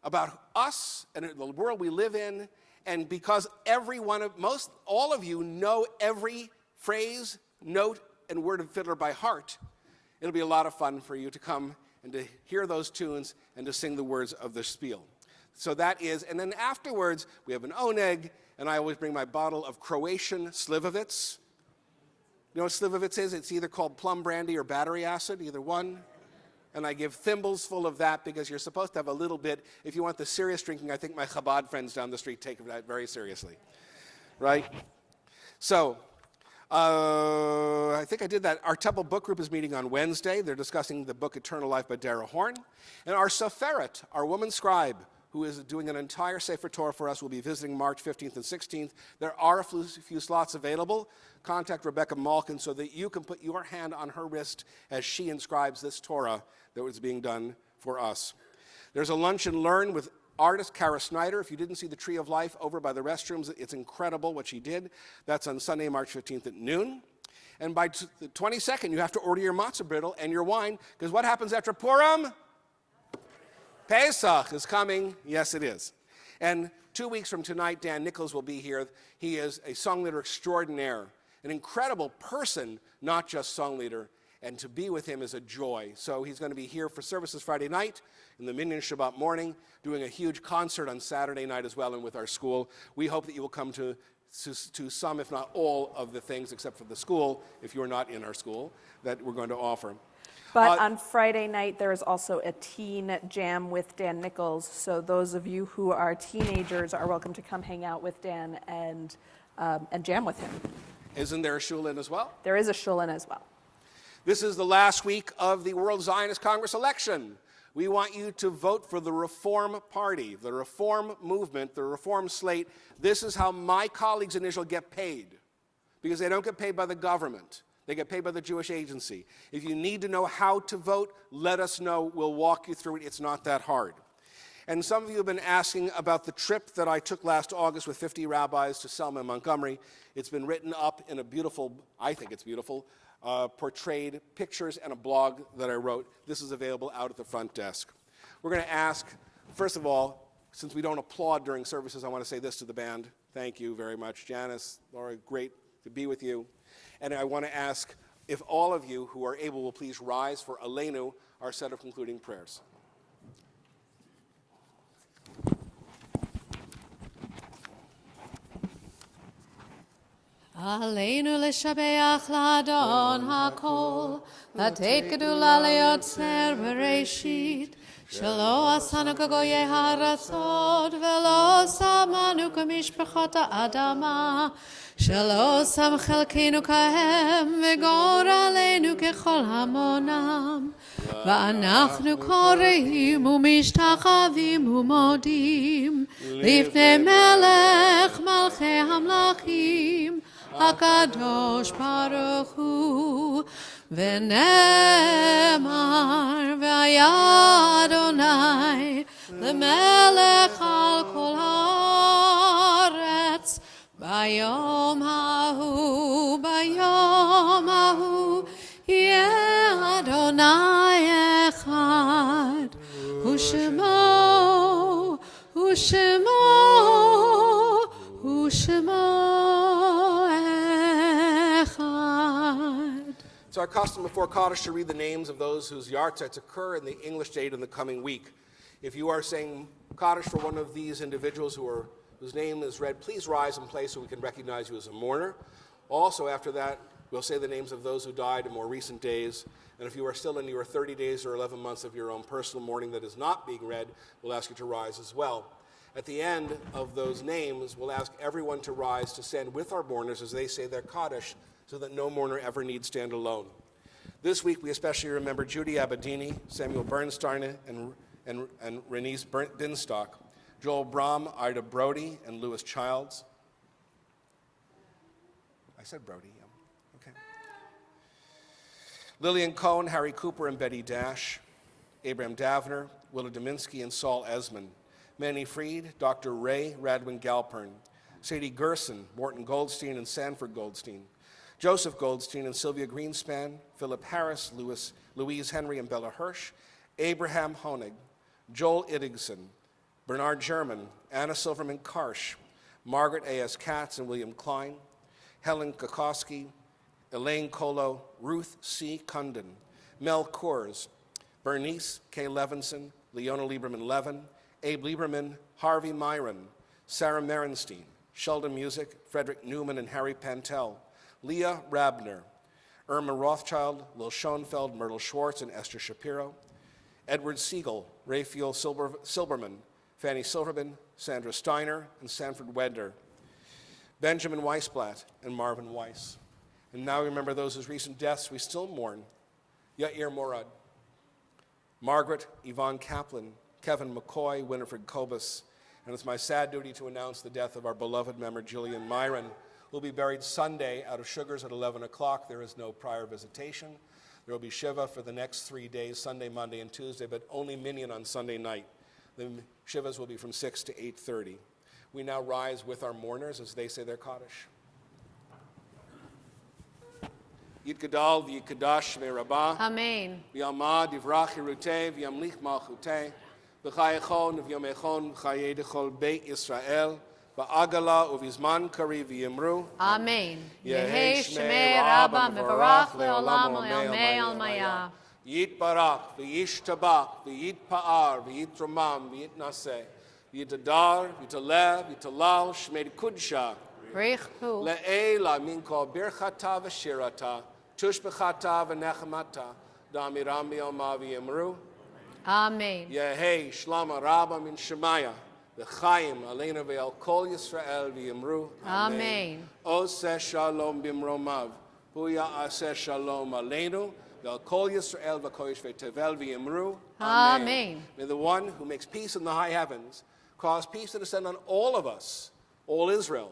about us and the world we live in. And because all of you know every phrase, note, and word of Fiddler by heart, it'll be a lot of fun for you to come and to hear those tunes and to sing the words of the spiel. So that is, and then afterwards, we have an oneg, and I always bring my bottle of Croatian Slivovitz. You know what Slivovitz is? It's either called plum brandy or battery acid, either one. And I give thimbles full of that because you're supposed to have a little bit. If you want the serious drinking, I think my Chabad friends down the street take that very seriously, right? So, I think I did that. Our Temple book group is meeting on Wednesday. They're discussing the book Eternal Life by Dara Horn. And our Soferet, our woman scribe, who is doing an entire Sefer Torah for us, will be visiting March 15th and 16th. There are a few slots available. Contact Rebecca Malkin so that you can put your hand on her wrist as she inscribes this Torah that was being done for us. There's a lunch and learn with artist Kara Snyder. If you didn't see the Tree of Life over by the restrooms, it's incredible what she did. That's on Sunday, March 15th at noon. And by the 22nd, you have to order your matzah brittle and your wine, because what happens after Purim? Pesach is coming. Yes, it is. And 2 weeks from tonight, Dan Nichols will be here. He is a song leader extraordinaire, an incredible person, not just song leader. And to be with him is a joy. So he's going to be here for services Friday night, in the Minyan Shabbat morning, doing a huge concert on Saturday night as well, and with our school. We hope that you will come to some, if not all, of the things, except for the school, if you're not in our school, that we're going to offer. But on Friday night, there is also a teen jam with Dan Nichols. So those of you who are teenagers are welcome to come hang out with Dan and jam with him. Isn't there a shul-in as well? There is a shul-in as well. This is the last week of the World Zionist Congress election. We want you to vote for the Reform Party, the Reform Movement, the Reform Slate. This is how my colleagues in Israel get paid, because they don't get paid by the government. They get paid by the Jewish Agency. If you need to know how to vote, let us know. We'll walk you through it. It's not that hard. And some of you have been asking about the trip that I took last August with 50 rabbis to Selma and Montgomery. It's been written up in a beautiful, I think it's beautiful, portrayed pictures and a blog that I wrote. This is available out at the front desk. We're going to ask, first of all, since we don't applaud during services, I want to say this to the band. Thank you very much. Janice, Laura, great to be with you. And I want to ask if all of you who are able will please rise for Aleinu, our set of concluding prayers. עלינו לשבח לאדון הכל, לתת גדולה ליוצר בראשית, שלא עשנו כגויי הארצות, ולא שמנו כמשפחות האדמה, שלא שם חלקנו כהם, וגורלנו ככל המונם. ואנחנו קוראים ומשתחווים ומודים, לפני מלך מלכי המלכים, הקדוש ברוך הוא, ונאמר והיה אדוני למלך על כל הארץ, ביום ההוא יהיה אדוני אחד, ושמו It's our custom before Kaddish to read the names of those whose yahrzeits occur in the English date in the coming week. If you are saying Kaddish for one of these individuals whose name is read, please rise in place so we can recognize you as a mourner. Also, after that, we'll say the names of those who died in more recent days. And if you are still in your 30 days or 11 months of your own personal mourning that is not being read, we'll ask you to rise as well. At the end of those names, we'll ask everyone to rise to stand with our mourners as they say their Kaddish, so that no mourner ever need stand alone. This week, we especially remember Judy Abedini, Samuel Bernstein, and Renise Binstock, Joel Brom, Ida Brody, and Louis Childs. I said Brody, yeah. Okay. Lillian Cohen, Harry Cooper, and Betty Dash, Abraham Davner, Willa Dominski, and Saul Esmond, Manny Freed, Dr. Ray Radwin Galpern, Sadie Gerson, Morton Goldstein, and Sanford Goldstein, Joseph Goldstein and Sylvia Greenspan, Philip Harris, Louise Henry and Bella Hirsch, Abraham Honig, Joel Iddigson, Bernard German, Anna Silverman Karsh, Margaret A.S. Katz and William Klein, Helen Kokoski, Elaine Colo, Ruth C. Cundon, Mel Coors, Bernice K. Levinson, Leona Lieberman-Levin, Abe Lieberman, Harvey Myron, Sarah Merenstein, Sheldon Music, Frederick Newman and Harry Pantel, Leah Rabner, Irma Rothschild, Lil Schoenfeld, Myrtle Schwartz, and Esther Shapiro, Edward Siegel, Raphael Silberman, Fanny Silverman, Sandra Steiner, and Sanford Wedner, Benjamin Weisblatt, and Marvin Weiss. And now remember those whose recent deaths we still mourn. Yair Morad, Margaret Yvonne Kaplan, Kevin McCoy, Winifred Kobus, and it's my sad duty to announce the death of our beloved member, Jillian Myron, who will be buried Sunday out of Sugars at 11 o'clock. There is no prior visitation. There will be Shiva for the next 3 days, Sunday, Monday, and Tuesday, but only Minyan on Sunday night. The Shivas will be from 6 to 8:30. We now rise with our mourners as they say their Kaddish. Yitgadal v'yikadash ve'rabah. Amen. V'yamad yivrach hiruteh v'yamlich malchuteh. V'chayechon v'yomechon v'chayei dechol beit Yisrael. V'agala uvizman kari v'yimru. Amen. Yehi Yehi Shmei Shmei Rabba Rabba mevarach mevarach le'olam le'olam olmei le'omei almaya. Yitbarach v'yishtabach v'yitpa'ar v'yitromam v'yitnaseh. V'yitadar v'yitaleh v'yitalal shmei kudsha. Brichu. Le'ela min kol birchata v'shirata. Tushbechata v'nechemata. Damiram b'yomah v'yimru. Amen. Yehi Shlama Rabba min Shemaya. V'chaim aleinu ve'al kol Yisrael v'yimru. Amen. Oseh shalom bimromav. Huya aseh shalom aleinu. Ve'al kol Yisrael v'koyish ve'tevel v'yimru. Amen. May the one who makes peace in the high heavens cause peace to descend on all of us, all Israel,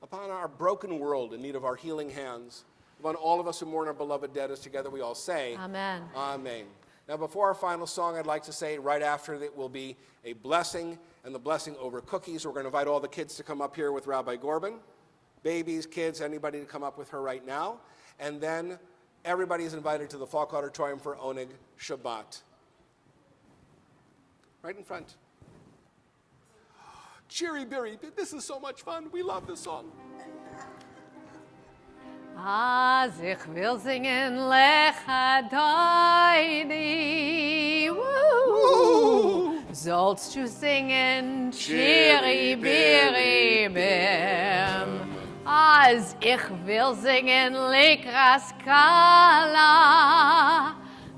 upon our broken world in need of our healing hands, upon all of us who mourn our beloved dead, as together we all say, Amen. Amen. Now, before our final song, I'd like to say right after it will be a blessing, and the blessing over cookies. We're going to invite all the kids to come up here with Rabbi Gorbin. Babies, kids, anybody to come up with her right now. And then everybody is invited to the Falk Auditorium for Oneg Shabbat. Right in front. Cheery Berry, this is so much fun. We love this song. Az ich will singen lecha doidi. Woo! Sollst du singen chiri biri bim. Az ich will singen lekras kala.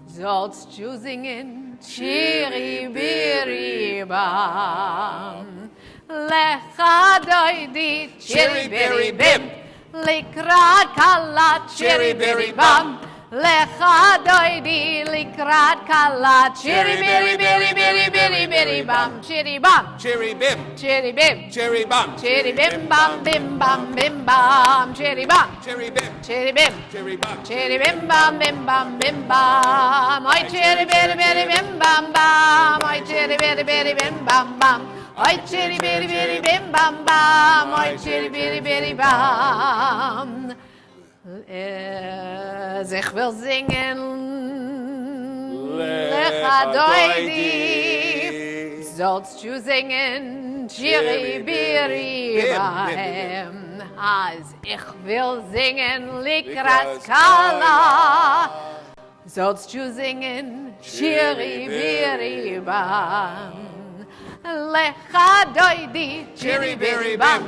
Sollst du singen chiri biri bam. Lecha doidi chiri biri bim. Likrat kala chiri biri bam. Lecha doidi likrat kala chiri biri biri biri biri biri bam. Chiri bam. Chiri bim. Chiri bim. Chiri bam. Chiri bim bam bim bam bim bam. Chiri bam. Chiri bim. Chiri bim. Chiri bam. Chiri bim bam bim bam bim bam. Oi chiri biri biri bim bam bam. Oi chiri biri biri bim bam bam. Oi chiri biri biri bim bam bam. Oi chiri biri biri bam. Ich will singen Lecha doidi. Sollst du singen Chiri biri bam. Als ich will singen Likras kala. Sollst du singen Chiri biri bam. Lecha doidi chiri biri bam.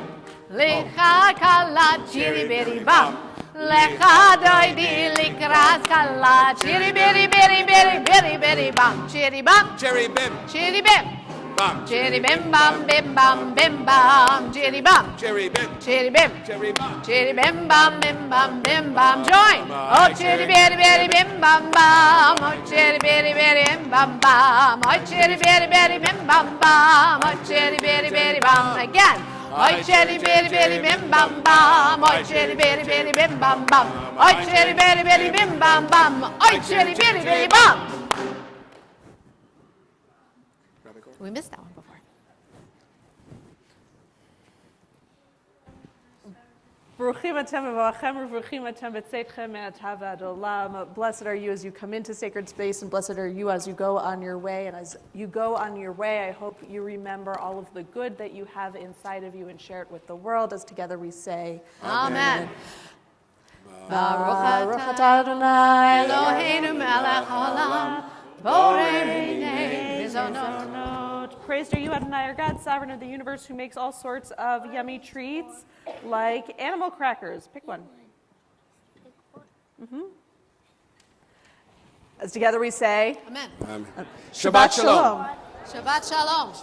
Lecha kala chiri biri bam. Lecha doidi likras kala chiri biri biri biri biri biri bam. Chiri bam. Chiri bim. Chiri bim. Bam. Chiri bim bam bim bam bim bam. Chiri bam. Chiri bim. Chiri bim. Chiri bam. Chiri bim bam bim bam bim bam. Join. Oh chiri biri biri bim bam bam. Oh chiri biri biri bim bam bam. Oh chiri biri biri bim bam bam. Oh chiri biri biri bam. Again. Oh chiri biri biri bim bam bam. Oh chiri biri biri bim bam bam. Oh chiri biri biri bim bam bam. Oh chiri biri biri bam. We missed that one before. Baruchim atem v'achem u'baruchim atem b'tzeitchem me'atav ad olam. Blessed are you as you come into sacred space, and blessed are you as you go on your way. And as you go on your way, I hope you remember all of the good that you have inside of you and share it with the world, as together we say, Amen. Baruch atah Adonai Eloheinu melech haolam, borei b'nei mizonot. Praised are you, Adonai, our God, sovereign of the universe, who makes all sorts of yummy treats like animal crackers. Pick one. As together we say, Amen. Shabbat Shalom. Shabbat Shalom.